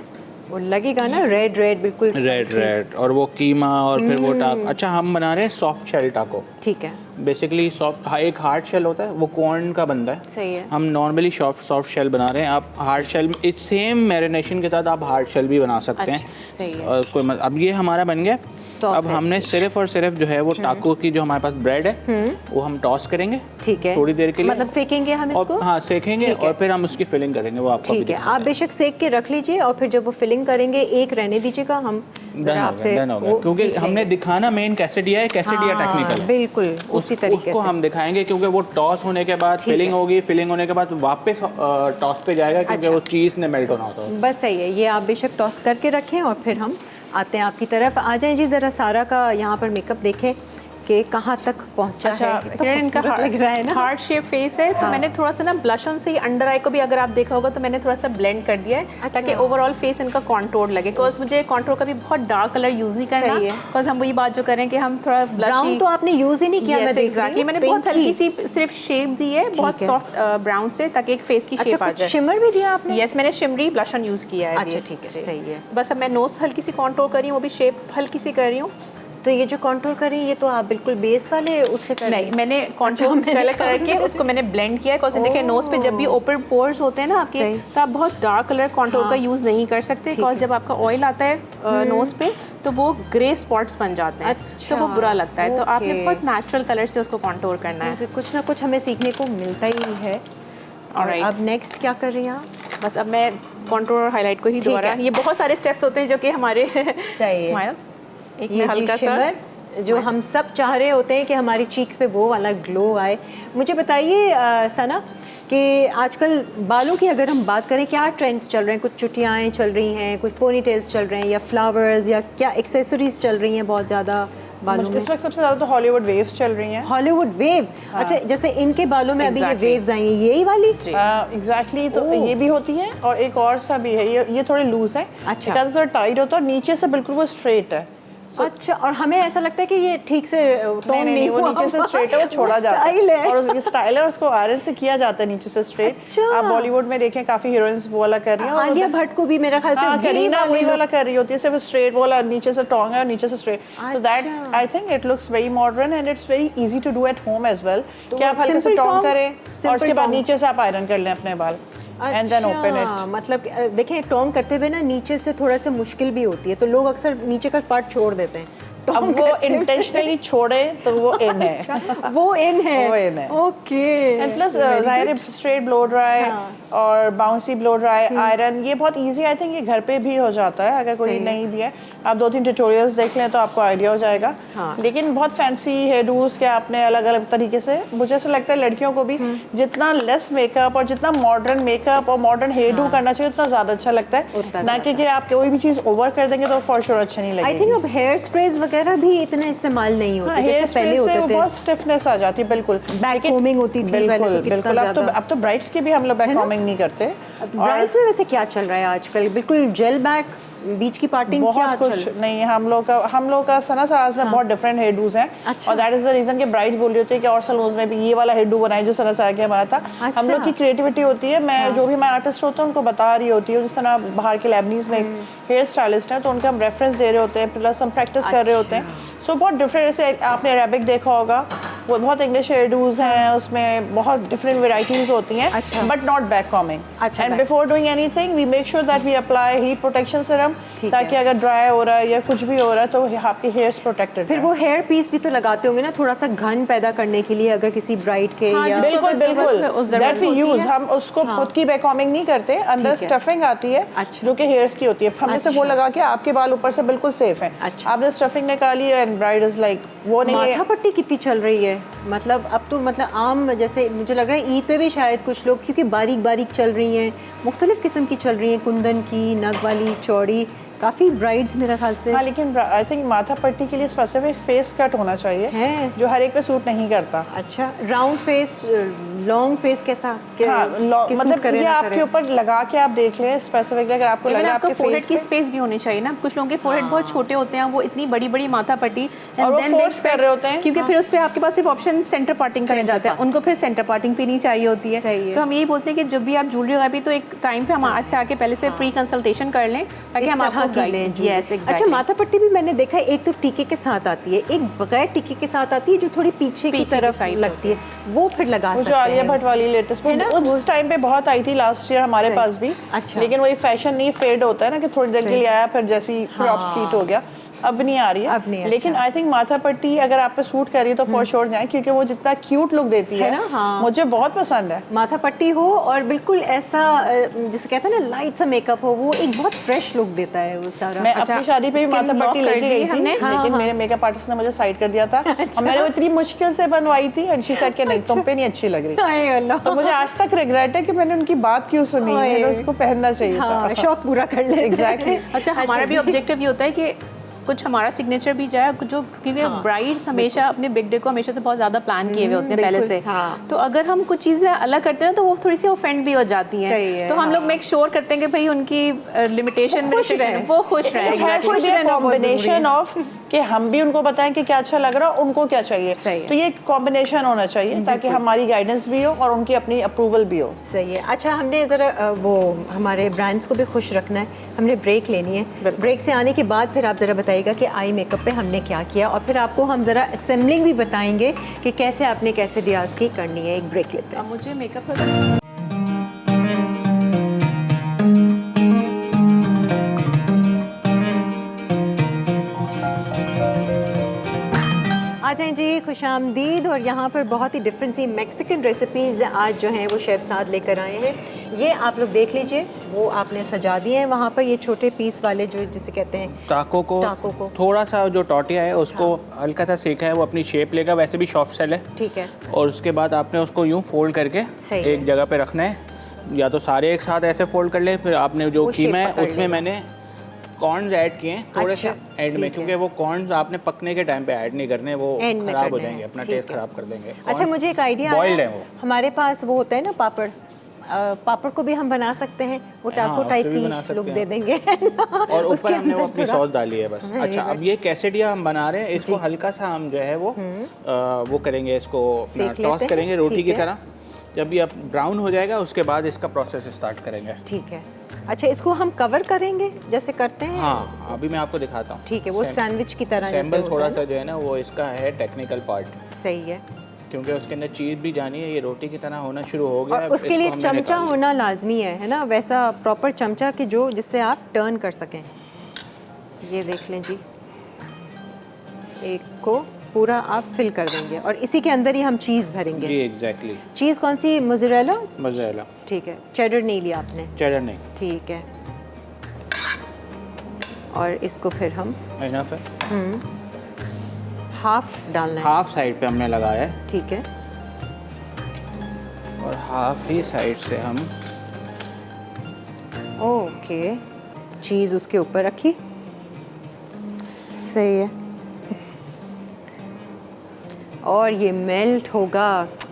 Speaker 1: वो लगेगा ना रेड बिल्कुल
Speaker 4: रेड, और वो कीमा और फिर वो टाको। अच्छा, हम बना रहे हैं सॉफ्ट शेल टाको।
Speaker 1: ठीक है,
Speaker 4: बेसिकली सॉफ्ट, एक हार्ड शेल होता है, वो कॉर्न का बनता है।
Speaker 1: सही है। हम
Speaker 4: नॉर्मली सॉफ्ट शेल बना रहे हैं। आप हार्ड शेल इस सेम मैरिनेशन के साथ आप हार्ड शेल भी बना सकते हैं।
Speaker 1: सही है।
Speaker 4: और कोई अब ये हमारा बन गया। अब हमने सिर्फ और सिर्फ जो है वो टाको की जो हमारे पास ब्रेड है वो हम टॉस करेंगे,
Speaker 1: ठीक है,
Speaker 4: थोड़ी देर के लिए,
Speaker 1: मतलब सेकेंगे हम इसको।
Speaker 4: हाँ, सेकेंगे और फिर हम उसकी फिलिंग करेंगे। वो आपको
Speaker 1: ठीक है, आप बेशक सेक के रख लीजिए और फिर जब वो फिलिंग करेंगे एक रहने दीजिएगा। हम आपसे
Speaker 4: क्योंकि हमने दिखाना मेन कैसे दिया है, कैसे दिया टेक्निकल है,
Speaker 1: बिल्कुल उसी तरीके
Speaker 4: उसको हम दिखाएंगे। क्योंकि वो टॉस होने के बाद फिलिंग होगी, फिलिंग होने के बाद वापस टॉस पे जाएगा, क्योंकि वो चीज़ ने मेल्ट होना होता है।
Speaker 1: बस सही है, ये आप बेशक टॉस करके रखें और फिर हम आते हैं आपकी तरफ। आ जाएं जी, ज़रा सारा का यहाँ पर मेकअप देखें कि कहाँ तक पहुँचा है।
Speaker 2: तो इनका लग रहा है ना, हार्ट शेप फेस है, तो मैंने थोड़ा सा ना ब्लश ऑन से ही अंडर आई को भी, अगर आप देखा होगा तो मैंने थोड़ा सा ब्लेंड कर दिया है ताकि ओवरऑल फेस इनका कॉन्टोर लगे। बिकॉज मुझे कॉन्टोर का भी बहुत डार्क कलर यूज़ नहीं करना है, बिकॉज हम वही बात जो करें कि हम थोड़ा
Speaker 1: ब्राउन तो आपने यूज़ ही नहीं किया। मैं
Speaker 2: एग्जैक्टली, मैंने बहुत हल्की सी सिर्फ शेप दी है, बहुत सॉफ्ट ब्राउन से, ताकि एक फेस की शेप आ जाए।
Speaker 1: शिमर भी दिया आपने?
Speaker 2: यस, मैंने शिमरी ब्लश ऑन यूज़ किया है।
Speaker 1: अच्छा, ठीक है, सही है।
Speaker 2: बस अब मैं नोज हल्की सी कॉन्टोर कर रही हूँ, वो भी शेप हल्की सी कर रही हूँ।
Speaker 1: तो ये जो कॉन्टूर करी, ये तो आप बिल्कुल बेस वाले उससे कर
Speaker 2: नहीं, मैंने कॉन्टूर कलर करके उसको मैंने ब्लेंड किया है। बिकॉज देखिए, नोज पे जब भी ओपन पोर्स होते हैं ना आपके, तो आप बहुत डार्क कलर कॉन्टूर का यूज़ नहीं कर सकते। बिकॉज जब आपका ऑयल आता है नोज पे तो वो ग्रे स्पॉट्स बन जाते हैं, तो वो बुरा लगता है। तो आपने बहुत नेचुरल कलर से उसको कॉन्टूर करना है।
Speaker 1: कुछ ना कुछ हमें सीखने को मिलता ही है। और अब नेक्स्ट क्या कर रही हैं आप?
Speaker 2: बस अब मैं कॉन्टूर और हाईलाइट को ही दोबारा, ये बहुत सारे स्टेप्स होते हैं जो कि हमारे स्माइल, एक में हल्का सा
Speaker 1: जो हम सब चाह रहे होते हैं कि हमारी चीक्स पे वो वाला ग्लो आए। मुझे बताइए सना कि आजकल बालों की अगर हम बात करें, क्या ट्रेंड्स चल रहे हैं? कुछ चुटियाएँ चल रही हैं, कुछ पोनी टेल्स चल रहे हैं, या फ्लावर्स, या क्या एक्सेसरीज चल रही हैं बहुत ज़्यादा बालों में?
Speaker 3: इस वक्त सबसे ज़्यादा तो हॉलीवुड वेव्स चल रही हैं।
Speaker 1: Hollywood waves? अच्छा, जैसे इनके बालों में अभी ये वेव्स आई हैं, यही वाली?
Speaker 3: एग्जैक्टली, तो ये भी होती है और एक और सा भी है, ये थोड़े लूज है।
Speaker 1: अच्छा,
Speaker 3: थोड़ा टाइट होता है और नीचे से बिल्कुल वो स्ट्रेट है।
Speaker 1: अच्छा, और हमें ऐसा लगता है कि ये ठीक से टोन नहीं
Speaker 3: वो नीचे से स्ट्रेट है, वो छोड़ा जाता है और उसकी स्टाइल है, उसको आयरन से किया जाता है नीचे से स्ट्रेट।
Speaker 1: अच्छा।
Speaker 3: आप बॉलीवुड में देखें काफी हीरोइंस वो वाला कर रही हैं।
Speaker 1: आलिया भट्ट को भी मेरा ख्याल से
Speaker 3: करीना वही वाला कर रही होती है, सिर्फ स्ट्रेट वाला, नीचे से टोंग है और नीचे से straight. So that I think it looks very modern and it's very easy to do at home as well, कि आप हल्के से टोंग करें और उसके बाद नीचे से आप आयरन कर लें अपने बाल एंड देन ओपन इट।
Speaker 1: मतलब देखें, टोंग करते हुए ना नीचे से थोड़ा सा मुश्किल भी होती है, तो लोग अक्सर नीचे का पार्ट छोड़ देते हैं।
Speaker 3: अब वो इंटेंशनली छोड़े तो वो इन है।
Speaker 1: अच्छा, वो इन है,
Speaker 3: वो इन है।
Speaker 1: ओके।
Speaker 3: एंड प्लस जाहिर है स्ट्रेट ब्लो ड्राई और बाउंसी ब्लो ड्राई आयरन ये बहुत इजी, आई थिंक ये घर पे भी हो जाता है। अगर कोई नहीं भी है, आप 2-3 ट्यूटोरियल्स देख लें तो आपको आइडिया हो जाएगा। लेकिन बहुत फैंसी हेयर डूज के आपने अलग अलग तरीके से, मुझे ऐसा लगता है लड़कियों को भी जितना लेस मेकअप और जितना मॉडर्न मेकअप और मॉडर्न हेयर डू करना चाहिए उतना ज़्यादा अच्छा लगता है, ना कि आप कोई भी चीज़ ओवर कर देंगे तो फॉर श्योर अच्छा नहीं लगेगी।
Speaker 1: आई थिंक अब हेयर स्प्रेज वगैरह भी इतना इस्तेमाल नहीं होते
Speaker 3: हेयर
Speaker 1: जैसे पहले
Speaker 3: स्प्रे से
Speaker 1: होते थे।
Speaker 3: बहुत स्टिफनेस आ जाती है, बिल्कुल
Speaker 1: बैक कोमिंग होती थी पहले,
Speaker 3: बिल्कुल
Speaker 1: तो कितना
Speaker 3: बिल्कुल। अब तो ब्राइड्स के भी हम लोग बैक कोमिंग नहीं करते।
Speaker 1: ब्राइड्स में वैसे क्या चल रहा है आजकल? बिल्कुल जेल बैक, बीच की पार्टिंग,
Speaker 3: बहुत कुछ नहीं। हम लोग का सना सराज में बहुत डिफरेंट हेयर डूज हैं।
Speaker 1: अच्छा।
Speaker 3: और दैट इज द रीजन कि ब्राइड्स बोल रही होती है कि और सलून्स में भी ये वाला हेयर डू बनाए जो सना सराज के हमारा था।
Speaker 1: अच्छा।
Speaker 3: हम लोग की क्रिएटिविटी होती है। मैं जो भी मैं आर्टिस्ट होता हूँ उनको बता रही होती हूँ, जिस तरह बाहर के लेबनीज में हेयर स्टाइलिस्ट हैं तो उनके हम रेफरेंस दे रहे होते हैं, प्लस हम प्रैक्टिस कर रहे होते हैं। सो बहुत डिफरेंट, जैसे आपने अरेबिक देखा होगा, वो बहुत इंग्लिश हेयर डूज हैं, उसमें बहुत डिफरेंट वेराइटीज होती हैं, but not back combing. And before doing anything we make sure that we apply heat protection serum, ताकि अगर ड्राई हो रहा है या कुछ भी हो रहा है तो आपकी हेयर्स प्रोटेक्टेड।
Speaker 1: फिर वो हेयर पीस भी तो लगाते होंगे ना, थोड़ा सा घन पैदा करने के लिए, अगर किसी ब्राइड के या
Speaker 3: बिल्कुल दैट वी यूज। हम उसको खुद की बैक कॉमिंग नहीं करते, अंदर स्टफिंग आती है जो कि हेयर्स की होती है, हमने सिर्फ वो लगा के आपके बाल ऊपर से बिल्कुल सेफ है। आपने स्टफिंग निकाली एंड ब्राइड इज लाइक वो नहीं है।
Speaker 1: माथा पट्टी कितनी चल रही है? मतलब अब तो मतलब आम, जैसे मुझे लग रहा है ईद पे भी शायद कुछ लोग, क्योंकि बारीक बारीक चल रही हैं, मुख्तलिफ किस्म की चल रही हैं, कुंदन की, नग वाली, चौड़ी, काफ़ी ब्राइड्स मेरे ख्याल से।
Speaker 3: हाँ, लेकिन आई थिंक माथा पट्टी के लिए स्पेसिफिक फेस कट होना चाहिए है, जो हर एक पे सूट नहीं करता।
Speaker 1: अच्छा, राउंड फेस, लॉन्ग फेस कैसा?
Speaker 3: हाँ, मतलब ये आपके ऊपर लगा के आप देख लें स्पेसिफिक, अगर आपको लग रहा है आपके
Speaker 2: फोरहेड की स्पेस भी होनी चाहिए ना। कुछ लोगों के फोरहेड बहुत छोटे होते हैं, वो इतनी बड़ी बड़ी माथा पट्टी
Speaker 3: और वो फोर्स कर रहे होते हैं,
Speaker 2: क्योंकि फिर उस पे आपके पास सिर्फ ऑप्शन सेंटर पार्टिंग करने जाते हैं, उनको फिर सेंटर पार्टिंग भी नहीं चाहिए होती है। तो हम यही बोलते हैं कि जब भी आप ज्वेलरी लगाएं तो एक टाइम पे हमारे से आके पहले से प्री कंसल्टेशन कर लें, ताकि हम आपको गाइड। यस,
Speaker 1: अच्छा, माथा पट्टी भी मैंने देखा है, एक तो टीके के साथ आती है, एक बगैर टीके के साथ आती है, जो थोड़ी पीछे की तरफ लगती है, वो फिर लगा सकते हैं।
Speaker 3: जो आलिया भट्ट वाली लेटेस्ट उस टाइम पे बहुत आई थी लास्ट ईयर हमारे पास भी।
Speaker 1: अच्छा।
Speaker 3: लेकिन वही फैशन नहीं, फेड होता है ना कि थोड़ी देर के लिए आया फिर जैसी फिर ऑब्सलीट हो गया, अब नहीं आ रही है। लेकिन आई थिंक माथा पट्टी अगर आप पे सूट कर रही है तो फॉर श्योर जाएं, क्योंकि वो जितना क्यूट लुक देती है मुझे बहुत पसंद है।
Speaker 1: माथा पट्टी हो और बिल्कुल ऐसा जिसे कहते हैं ना लाइट सा मेकअप हो, वो एक बहुत फ्रेश लुक देता है वो सारा।
Speaker 3: मैं अपनी शादी पे भी माथा पट्टी लेके गई थी, लेकिन मेरे मेकअप आर्टिस्ट ने मुझे साइड कर दिया था और मैंने वो इतनी मुश्किल से बनवाई थी एंड शी सेड कि नहीं, तुम पे नहीं अच्छी लग रही। तो मुझे आज तक रिग्रेट है कि मैंने उनकी बात क्यों सुनी, मैंने उसको पहनना चाहिए था।
Speaker 1: शौक पूरा कर ले।
Speaker 3: एग्जैक्टली।
Speaker 2: अच्छा, हमारा भी ऑब्जेक्टिव ये होता है कि कुछ हमारा सिग्नेचर भी जाए, जो क्योंकि ब्राइड्स हमेशा अपने बिग डे को हमेशा से बहुत ज़्यादा प्लान किए हुए होते हैं पहले से। तो अगर हम कुछ चीज़ें अलग करते हैं तो वो थोड़ी सी ऑफेंड भी हो जाती हैं। तो हम लोग मेक श्योर करते हैं कि भाई उनकी लिमिटेशन में वो खुश रहें।
Speaker 3: कॉम्बिनेशन ऑफ कि हम भी उनको बताएं कि क्या अच्छा लग रहा है, उनको क्या चाहिए, तो ये कॉम्बिनेशन होना चाहिए ताकि हमारी गाइडेंस भी हो और उनकी अपनी अप्रूवल भी हो।
Speaker 1: सही है। अच्छा, हमने ज़रा वो हमारे ब्रांड्स को भी खुश रखना है, हमने ब्रेक लेनी है। ब्रेक से आने के बाद फिर आप ज़रा बताइएगा कि आई मेकअप पे हमने क्या किया, और फिर आपको हम ज़रा असेंबलिंग भी बताएंगे कि कैसे आपने कैसे रियाज की करनी है। एक ब्रेक लेते हैं।
Speaker 2: मुझे मेकअप
Speaker 1: आ जाएं जी, खुशामदीद। और यहाँ पर बहुत ही डिफरेंट सी मैक्सिकन रेसिपीज़ आज जो हैं वो शेफ़ साथ लेकर आए हैं। ये आप लोग देख लीजिए, वो आपने सजा दिए हैं वहाँ पर, ये छोटे पीस वाले जो जिसे कहते हैं
Speaker 4: टाको को थोड़ा सा जो टॉर्टिया है उसको हल्का सा सेका है, वो अपनी शेप लेगा, वैसे भी सॉफ्ट सेल है।
Speaker 1: ठीक है।
Speaker 4: और उसके बाद आपने उसको यूँ फोल्ड करके एक जगह पे रखना है, या तो सारे एक साथ ऐसे फोल्ड कर ले, फिर आपने जो कीमा है उसमें मैंने कॉर्न्स ऐड किए हैं थोड़े से एंड में, क्योंकि वो कॉर्न्स आपने पकने के टाइम पे ऐड नहीं करने, वो खराब हो जाएंगे, अपना टेस्ट खराब कर देंगे।
Speaker 1: अच्छा, मुझे एक आइडिया
Speaker 4: बॉइल्ड है वो।
Speaker 1: हमारे पास वो होता है ना पापड़, पापड़ को भी हम बना सकते हैं, वो टाको टाइप की लुक दे देंगे
Speaker 4: और ऊपर हमने वो अपनी सॉस डाली है बस। अच्छा, अब ये कैसेडिया हम बना रहे हैं, इसको हल्का सा हम जो है वो करेंगे, इसको टॉस करेंगे रोटी की तरह। जब ये ब्राउन हो जाएगा उसके बाद इसका प्रोसेस स्टार्ट करेंगे।
Speaker 1: ठीक है। अच्छा, इसको हम कवर करेंगे जैसे करते हैं?
Speaker 4: हाँ, अभी मैं आपको दिखाता हूँ।
Speaker 1: ठीक है, वो सैंडविच की तरह
Speaker 4: सैम्बल थोड़ा सा जो है ना वो इसका है टेक्निकल पार्ट।
Speaker 1: सही है,
Speaker 4: क्योंकि उसके अंदर चीज़ भी जानी है, ये रोटी की तरह होना शुरू हो गया है।
Speaker 1: उसके लिए चमचा होना लाजमी है ना, वैसा प्रॉपर चमचा कि जो जिससे आप टर्न कर सकें। ये देख लें जी, एक को पूरा आप फिल कर देंगे और इसी के अंदर ही हम चीज़ भरेंगे।
Speaker 4: जी एग्जैक्टली।
Speaker 1: चीज़ कौन सी? मोज़रेला।
Speaker 4: मोज़रेला।
Speaker 1: ठीक है। चेडर नहीं लिया आपने?
Speaker 4: चेडर नहीं।
Speaker 1: ठीक है। और इसको फिर हम
Speaker 4: इनफ है,
Speaker 1: हाफ डालना है।
Speaker 4: हाफ साइड पे हमने लगाया है।
Speaker 1: ठीक है।
Speaker 4: और हाफ ही साइड से हम
Speaker 1: ओके, चीज़ उसके ऊपर रखी। सही है। और ये मेल्ट होगा।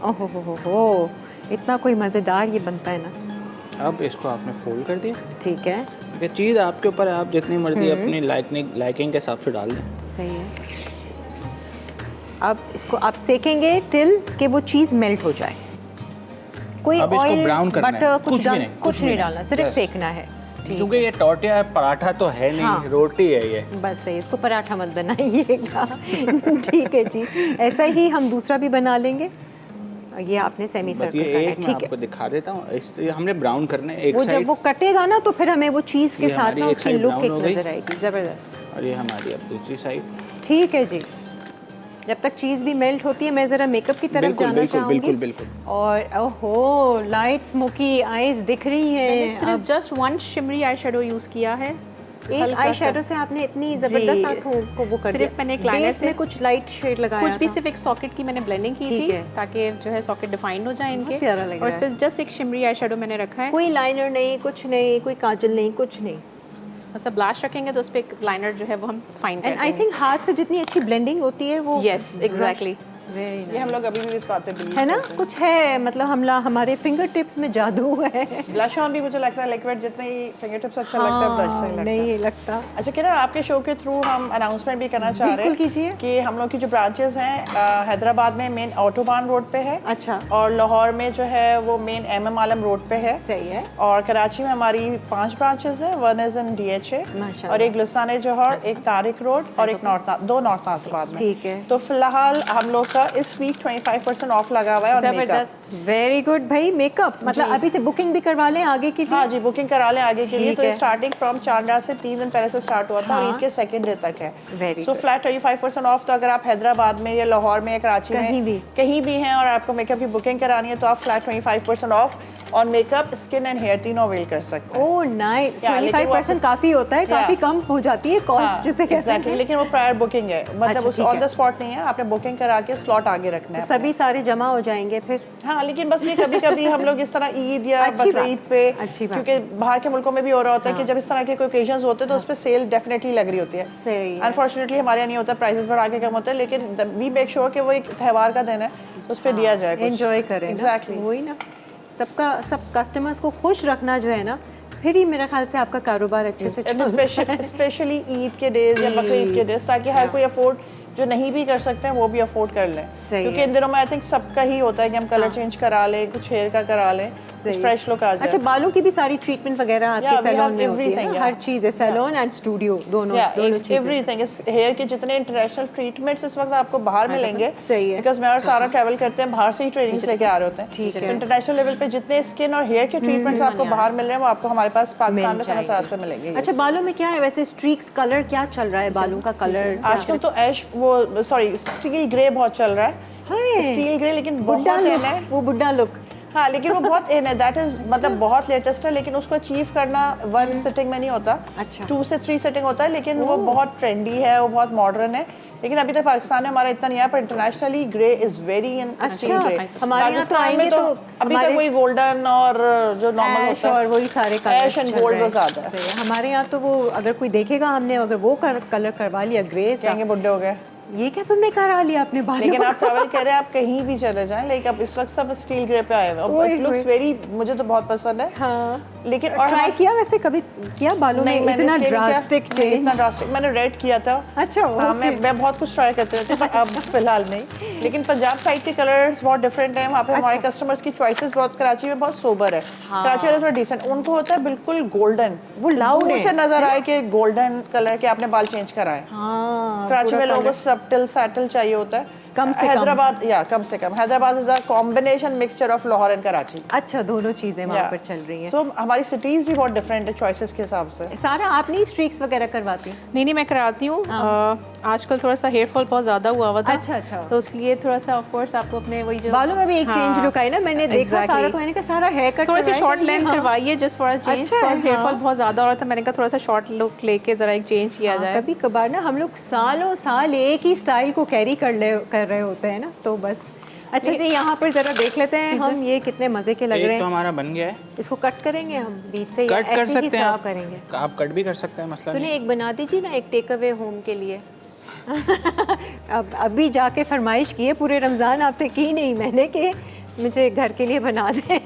Speaker 1: ओहो हो, इतना कोई मज़ेदार ये बनता है ना।
Speaker 4: अब इसको आपने फोल्ड कर दिया।
Speaker 1: ठीक है।
Speaker 4: ये चीज़ आपके ऊपर है, आप जितनी मर्जी अपनी लाइकिंग के हिसाब से डाल दें।
Speaker 1: सही है। अब इसको आप सेकेंगे टिल कि वो चीज़ मेल्ट हो जाए। कोई ऑयल, बटर कुछ नहीं डालना, सिर्फ सेकना है।
Speaker 4: क्योंकि ये टॉर्टिया है, पराठा तो है नहीं। हाँ। रोटी है ये। बस
Speaker 1: सही, इसको पराठा मत बनाइएगा। ठीक है जी, ऐसा ही हम दूसरा भी बना लेंगे। ये आपने सेमी सर्कल करना है। ठीक है,
Speaker 4: आपको दिखा देता हूँ। हमने ब्राउन करना है एक
Speaker 1: वो
Speaker 4: साइड।
Speaker 1: जब वो कटेगा ना तो फिर हमें वो चीज़ के साथ ना उसकी लुक एक नजर आएगी, ज़बरदस्त।
Speaker 4: और ये हमारी अब दूसरी साइड।
Speaker 1: ठीक है जी। जब तक चीज़ भी मेल्ट होती है, मैं ज़रा मेकअप की तरफ जाना चाहूँगी।
Speaker 4: बिल्कुल।
Speaker 1: और ओहो, लाइट स्मोकी आईज दिख रही हैं।
Speaker 2: सिर्फ just one shimmery eye shadow use किया है।
Speaker 1: एक आई शेडो से आपने इतनी ज़बरदस्त आँखों को वो कर दिया।
Speaker 2: सिर्फ मैंने एक लाइनर से
Speaker 1: कुछ लाइट शेड लगाया,
Speaker 2: कुछ भी सिर्फ एक सॉकेट की मैंने ब्लेंडिंग की थी ताकि जो है सॉकेट डिफाइंड हो जाए इनके। और इस पे जस्ट एक शिमरी आई शेडो मैंने रखा है।
Speaker 1: कोई लाइनर नहीं, कुछ नहीं, कोई काजल नहीं, कुछ नहीं।
Speaker 2: बस अब ब्लश रखेंगे तो उस पे एक लाइनर जो है वो हम फाइन कर देंगे।
Speaker 1: एंड आई थिंक हाथ से जितनी अच्छी ब्लेंडिंग होती है वो।
Speaker 2: Yes exactly.
Speaker 3: ये हम लोग अभी भी इस बात पे बिलीव
Speaker 1: है ना, कुछ है, मतलब हमारे फिंगर टिप्स में जादू है।
Speaker 3: ब्लश ऑन भी मुझे लगता है लिक्विड जितने ही फिंगर टिप्स अच्छा लगता है, ब्लश से
Speaker 1: नहीं लगता।
Speaker 3: अच्छा किरण, आपके शो के थ्रू हम अनाउंसमेंट भी करना चाह रहे हैं कि हम लोग की जो ब्रांचेस हैं हैदराबाद में मेन ऑटोबान रोड पे है।
Speaker 1: अच्छा।
Speaker 3: और लाहौर में जो है वो मेन MM आलम रोड पे है।
Speaker 1: सही है।
Speaker 3: और कराची में हमारी 5 ब्रांचेस हैं। वन इज इन DHA और एक गुलिस्तान जौहर, एक तारिक रोड और एक दो नॉर्थ नासिबाद में।
Speaker 1: ठीक है।
Speaker 3: तो फिलहाल हम लोग का इस वीक 25% ऑफ लगा हुआ है। और
Speaker 1: मेकअप, वेरी गुड भाई। मेकअप मतलब अभी से बुकिंग भी करवा लें आगे के लिए।
Speaker 3: हाँ जी, बुकिंग करा लें आगे के लिए। तो स्टार्टिंग फ्रॉम चांद से 3 दिन पहले से स्टार्ट हुआ था और ईद के 2nd डे तक है। सो फ्लैट 25% ऑफ। तो अगर आप हैदराबाद में या लाहौर में या कराची में कहीं भी हैं और आपको मेकअप की बुकिंग करानी है तो आप फ्लैट 25% ऑफ और मेकअप, स्किन एंड हेयर तीनों अवेल कर सकते हैं।
Speaker 1: Oh nice. 25% काफी होता है, काफी कम हो जाती है कॉस्ट जिसे कहते हैं।
Speaker 3: लेकिन वो प्रायर बुकिंग है, मतलब उस ऑन द स्पॉट नहीं है, आपने बुकिंग करा के स्लॉट आगे रखना है।
Speaker 1: सभी सारे जमा हो जाएंगे फिर।
Speaker 3: हाँ, लेकिन बस ये कभी-कभी हम लोग इस तरह ईद या बकरीद पे, क्योंकि बाहर के मुल्कों में भी हो रहा होता है कि जब इस तरह के कोई ओकेजन्स होते हैं तो उस पर सेल डेफिनेटली लग रही होती है। अनफॉर्चुनेटली हमारे यहाँ नहीं होता, प्राइसेस बढ़ा के कम होते हैं, लेकिन वी मेक श्योर कि वो एक त्यौहार का दिन है, उस पर दिया जाए,
Speaker 1: एंजॉय करें।
Speaker 3: एग्जैक्टली
Speaker 1: वही ना, सब कस्टमर्स को खुश रखना जो है ना, फिर ही मेरा ख्याल से आपका कारोबार अच्छे से चलेगा।
Speaker 3: स्पेशली ईद के डेज या बकरीद के डेज, ताकि हर कोई अफोर्ड जो नहीं भी कर सकते हैं वो भी अफोर्ड कर लें। क्योंकि इन दिनों में आई थिंक सबका ही होता है कि हम कलर चेंज करा लें, कुछ हेयर का करा लें, फ्रेश लुक आ जाए।
Speaker 1: अच्छा, बालों की भी सारी ट्रीटमेंट वगैरह आपके सैलून में होती है? हर चीज़ है, सैलून एंड स्टूडियो दोनों चीज़ें।
Speaker 3: एवरीथिंग। हेयर के जितने इंटरनेशनल ट्रीटमेंट्स इस वक्त आपको बाहर मिलेंगे,
Speaker 1: सही है,
Speaker 3: बिकॉज मैं और सारा ट्रैवल करते हैं, बाहर से ही ट्रेनिंग्स लेके आ रहे होते हैं।
Speaker 1: ठीक है।
Speaker 3: इंटरनेशनल लेवल पे जितने स्किन और हेयर के ट्रीटमेंट्स आपको बाहर मिल रहे हैं वो आपको हमारे पास पाकिस्तान में सनसराज पे मिलेंगे।
Speaker 1: अच्छा, बालों में क्या है वैसे स्ट्रीक्स, कलर क्या चल रहा है बालों का कलर?
Speaker 3: आजकल तो ऐश वो सॉरी स्टील ग्रे बहुत चल रहा है, स्टील ग्रे, लेकिन बहुत इन है
Speaker 1: वो बुड्ढा लुक।
Speaker 3: हाँ, लेकिन वो बहुत इन है, दैट इज मतलब बहुत लेटेस्ट है, लेकिन उसको अचीव करना 1 सिटिंग में नहीं होता,
Speaker 1: अच्छा।
Speaker 3: 2 से 3 सिटिंग होता है, लेकिन वो बहुत ट्रेंडी है, वो बहुत मॉडर्न है, लेकिन अभी तक पाकिस्तान में हमारा इतना नहीं है, पर internationally grey is very in steel grey. Pakistan में तो अभी तक वही गोल्डन और जो नॉर्मल होता है
Speaker 1: और वही सारे
Speaker 3: ऐश एंड गोल्ड वो ज्यादा है।
Speaker 1: हमारे यहाँ तो वो अगर कोई देखेगा हमने अगर वो कलर करवा लिया ग्रे सा,
Speaker 3: कहेंगे बुड्ढे हो गए।
Speaker 1: ये क्या तुमने करा लिया अपने बालों
Speaker 3: लेकिन आप
Speaker 1: का?
Speaker 3: ट्रैवल कर रहे हैं, आप कहीं भी चले जाएं, लाइक अब इस वक्त सब स्टील ग्रे पे आए हुए हैं, इट लुक्स वेरी, मुझे तो बहुत पसंद है।
Speaker 1: हाँ।
Speaker 3: लेकिन और
Speaker 1: ट्राई किया वैसे कभी किया बालों में इतना ड्रास्टिक चेंज?
Speaker 3: इतना ड्रास्टिक मैंने रेड किया था।
Speaker 1: अच्छा,
Speaker 3: हाँ, मैं बहुत कुछ ट्राई करती रहती हूँ, पर अब फिलहाल नहीं। लेकिन पंजाब साइड के कलर्स बहुत डिफरेंट हैं, वहाँ पे हमारे कस्टमर्स की चॉइसेस बहुत, कराची में बहुत सोबर है, कराची वाले थोड़ा डिसेंट, उनको होता है बिल्कुल गोल्डन,
Speaker 1: वो लाउड
Speaker 3: दूर से नजर आए कि गोल्डन कलर के आपने बाल चेंज कराए। कराची में लोगों को सब्टल सैटल चाहिए होता है,
Speaker 1: कम से
Speaker 3: हैदराबाद या कम से कम Hyderabad is a combination mixture of Lahore and Karachi.
Speaker 1: अच्छा, दोनों चीजें वहाँ पर चल रही हैं।
Speaker 3: सो हमारी सिटीज भी बहुत डिफरेंट है चॉइसेस के हिसाब से।
Speaker 1: सारा आप नहीं स्ट्रीक्स वगैरह करवाती?
Speaker 2: नहीं, मैं कराती हूँ। आजकल थोड़ा सा हेयर फॉल बहुत ज़्यादा हुआ था।
Speaker 1: अच्छा।
Speaker 2: तो उसके लिए थोड़ा सा ऑफ कोर्स आपको अपने वही जो
Speaker 1: बालों में भी एक चेंज लुक आई ना, मैंने देखा सारा को, मैंने कहा सारा हेयर कट
Speaker 2: थोड़ा सा शॉर्ट लेंथ करवाइए just for a change, because hair fall बहुत ज़्यादा हो रहा था। मैंने कहा थोड़ा सा शॉर्ट लुक लेके ज़रा एक चेंज किया जाए।
Speaker 1: कभी कभार ना हम लोग सालों साल एक ही स्टाइल को कैरी कर रहे होते हैं ना, तो बस। अच्छा जी, यहाँ पर जरा देख लेते हैं हम, ये कितने मजे के लग रहे हैं।
Speaker 4: तो हमारा बन गया है,
Speaker 1: इसको कट करेंगे हम बीच से,
Speaker 4: कट कर सकते हैं आप,
Speaker 1: करेंगे।
Speaker 4: आप कट भी कर सकते हैं, मसला
Speaker 1: सुनिए, एक बना दीजिए ना, एक टेक अवे होम के लिए। अब अभी जाके फरमाइश की है, पूरे रमज़ान आपसे की नहीं मैंने कि मुझे घर के लिए बना दें।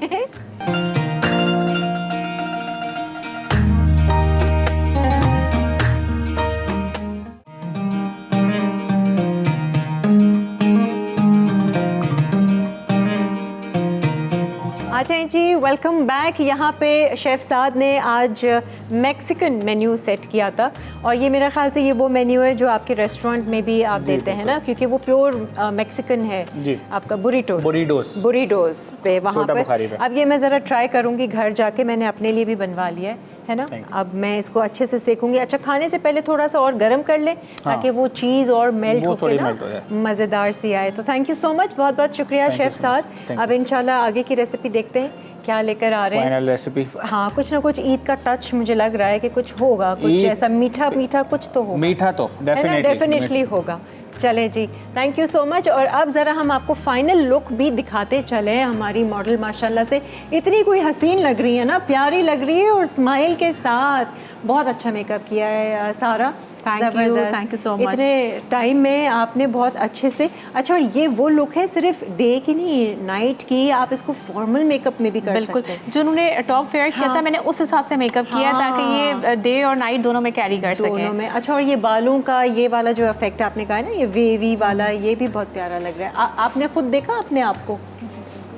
Speaker 1: अच्छा जी, वेलकम बैक। यहाँ पे शेफ़ साद ने आज मैक्सिकन मेन्यू सेट किया था, और ये मेरा ख्याल से ये वो मेन्यू है जो आपके रेस्टोरेंट में भी आप देते हैं ना, क्योंकि वो प्योर मैक्सिकन है
Speaker 4: जी।
Speaker 1: आपका बुरीटोस पे वहाँ पर। अब ये मैं ज़रा ट्राई करूँगी घर जाके, मैंने अपने लिए भी बनवा लिया है ना। अब मैं इसको अच्छे से सेकूंगी। अच्छा, खाने से पहले थोड़ा सा और गर्म कर लें ताकि वो चीज़ और मेल्ट होकर ना मज़ेदार सी आए। तो थैंक यू सो मच, बहुत बहुत शुक्रिया शेफ़ साद। अब इंशाल्लाह आगे की रेसिपी देखते हैं क्या लेकर आ रहे हैं।
Speaker 4: फाइनल रेसिपी,
Speaker 1: हाँ, कुछ ना कुछ ईद का टच मुझे लग रहा है कि कुछ होगा, कुछ ऐसा मीठा कुछ तो होगा।
Speaker 4: मीठा तो
Speaker 1: डेफिनेटली होगा। चलें जी, थैंक यू सो मच। और अब ज़रा हम आपको फाइनल लुक भी दिखाते चले। हमारी मॉडल माशाल्लाह से इतनी कोई हसीन लग रही है ना, प्यारी लग रही है, और स्माइल के साथ बहुत अच्छा मेकअप किया है सारा।
Speaker 2: Thank you so much.
Speaker 1: इतने टाइम में आपने बहुत अच्छे से। अच्छा, और ये वो लुक है सिर्फ डे की नहीं, नाइट की, आप इसको फॉर्मल मेकअप में भी कर सकते हैं।
Speaker 2: बिल्कुल, जो उन्होंने टॉप फेयर किया था मैंने उस हिसाब से मेकअप किया ताकि ये डे और नाइट दोनों में कैरी कर सकें।
Speaker 1: दोनों में। अच्छा, और ये बालों का ये वाला जो इफेक्ट आपने कहा है ना, ये वेवी वाला, ये भी बहुत प्यारा लग रहा है। आपने खुद देखा अपने आप को,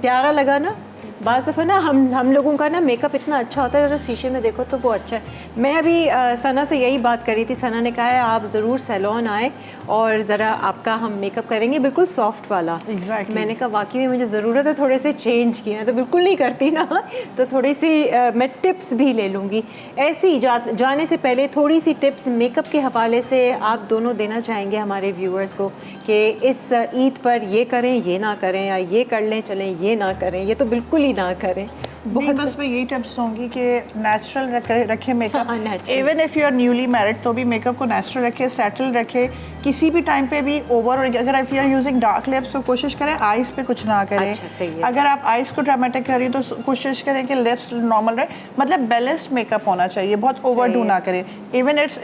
Speaker 1: प्यारा लगा ना? बाज़ दफ़ा ना हम लोगों का ना मेकअप इतना अच्छा होता है, ज़रा शीशे में देखो तो वो अच्छा है। मैं अभी सना से यही बात करी थी, सना ने कहा है आप ज़रूर सैलून आए और ज़रा आपका हम मेकअप करेंगे, बिल्कुल सॉफ्ट वाला।
Speaker 3: Exactly.
Speaker 1: मैंने कहा वाकई में मुझे ज़रूरत है थोड़े से चेंज किए, तो बिल्कुल नहीं करती ना, तो थोड़ी सी मैं टिप्स भी ले लूँगी। ऐसी जाने से पहले थोड़ी सी टिप्स मेकअप के हवाले से आप दोनों देना चाहेंगे हमारे व्यूअर्स को कि इस ईद पर ये करें, ये ना करें, या ये कर लें चलें, ये ना करें, ये तो बिल्कुल ही ना करें।
Speaker 3: नहीं, बस मैं यही टिप्स दूंगी कि नेचुरल रखें मेकअप।
Speaker 1: हाँ, natural।
Speaker 3: Even if you are newly married तो भी मेकअप को नेचुरल रखें, सेटल रखें। किसी भी टाइम पे भी ओवर, अगर if you are using dark lips तो कोशिश करें आइज़ पे कुछ ना करें।
Speaker 1: अच्छा, सही है।
Speaker 3: अगर आप आइज़ को ड्रामेटिक करें तो कोशिश करें कि लिप्स नॉर्मल रहे, मतलब बैलेंस्ड मेकअप होना चाहिए, बहुत ओवर डू ना करें। Even it's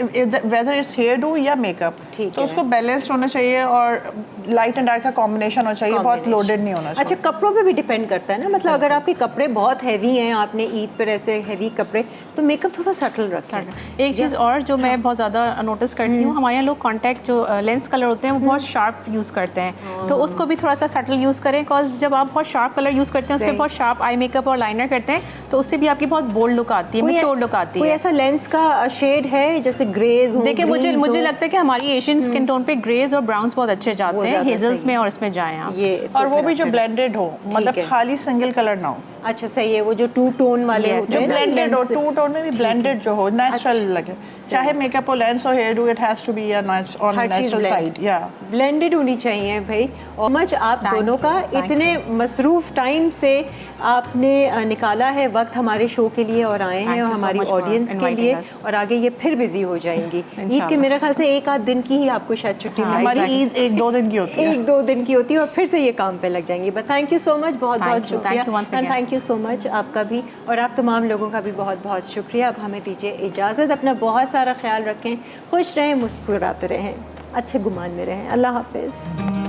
Speaker 3: whether it's hair do या मेकअप, तो उसको बैलेंस्ड होना चाहिए और लाइट एंड डार्क का कॉम्बिनेशन होना चाहिए, बहुत लोडेड नहीं होना चाहिए।
Speaker 1: अच्छा, कपड़ों पे भी डिपेंड करता है ना, मतलब अगर आपके कपड़े बहुत हैवी हैं, आपने ईद पर ऐसे हैवी कपड़े, तो मेकअप थोड़ा सटल रखें।
Speaker 2: एक चीज़ और जो मैं बहुत ज़्यादा नोटिस करती हूँ, हमारे यहाँ लोग कॉन्टैक्ट जो लेंस कलर होते हैं वो बहुत शार्प यूज़ करते हैं, तो उसको भी थोड़ा सा सटल यूज़ करें, बिकॉज जब आप बहुत शार्प कलर यूज़ करते हैं, उस पर बहुत शार्प आई मेकअप और लाइनर करते हैं, तो उससे भी आपकी बहुत बोल्ड लुक आती है, मैच्योर लुक आती है।
Speaker 1: कोई ऐसा लेंस का शेड है जैसे ग्रेज हो?
Speaker 2: देखिए, मुझे लगता है कि हमारी एशियन स्किन टोन पे ग्रेज और ब्राउन्स बहुत अच्छे जाते हैं, हेजल्स में और इसमें जाएं आप।
Speaker 1: ये
Speaker 3: और वो भी जो ब्लेंडेड हो, मतलब खाली सिंगल कलर ना हो।
Speaker 1: अच्छा, सही है, वो जो टू टोन वाले
Speaker 3: जो ब्लेंडेड हो, टू टोन में भी ब्लेंडेड जो हो, नेचुरल लगे। चाहे मेकअप हो, लेंस हो, hair do, it has to be on natural side. या
Speaker 1: ब्लेंडेड होनी चाहिए भाई। और मच आप दोनों का इतने मसरूफ टाइम से आपने निकाला है वक्त हमारे शो के लिए और आए हैं और हमारी ऑडियंस के लिए, और आगे ये फिर बिजी हो जाएंगी। ईद के मेरे ख्याल से 1 आध दिन की ही आपको शायद छुट्टी मिलेगी।
Speaker 3: हमारी ईद 1-2 दिन की होती है,
Speaker 1: 1-2 दिन की होती है और फिर से ये काम पे लग जाएंगी। But thank you so much, बहुत बहुत शुक्रिया, and thank you so much आपका भी और आप तमाम लोगों का भी बहुत बहुत शुक्रिया। अब हमें दीजिए इजाज़त, अपना बहुत सारा ख्याल रखें, खुश रहें, मुस्कुराते रहें, अच्छे गुमान में रहें। अल्लाह हाफिज़।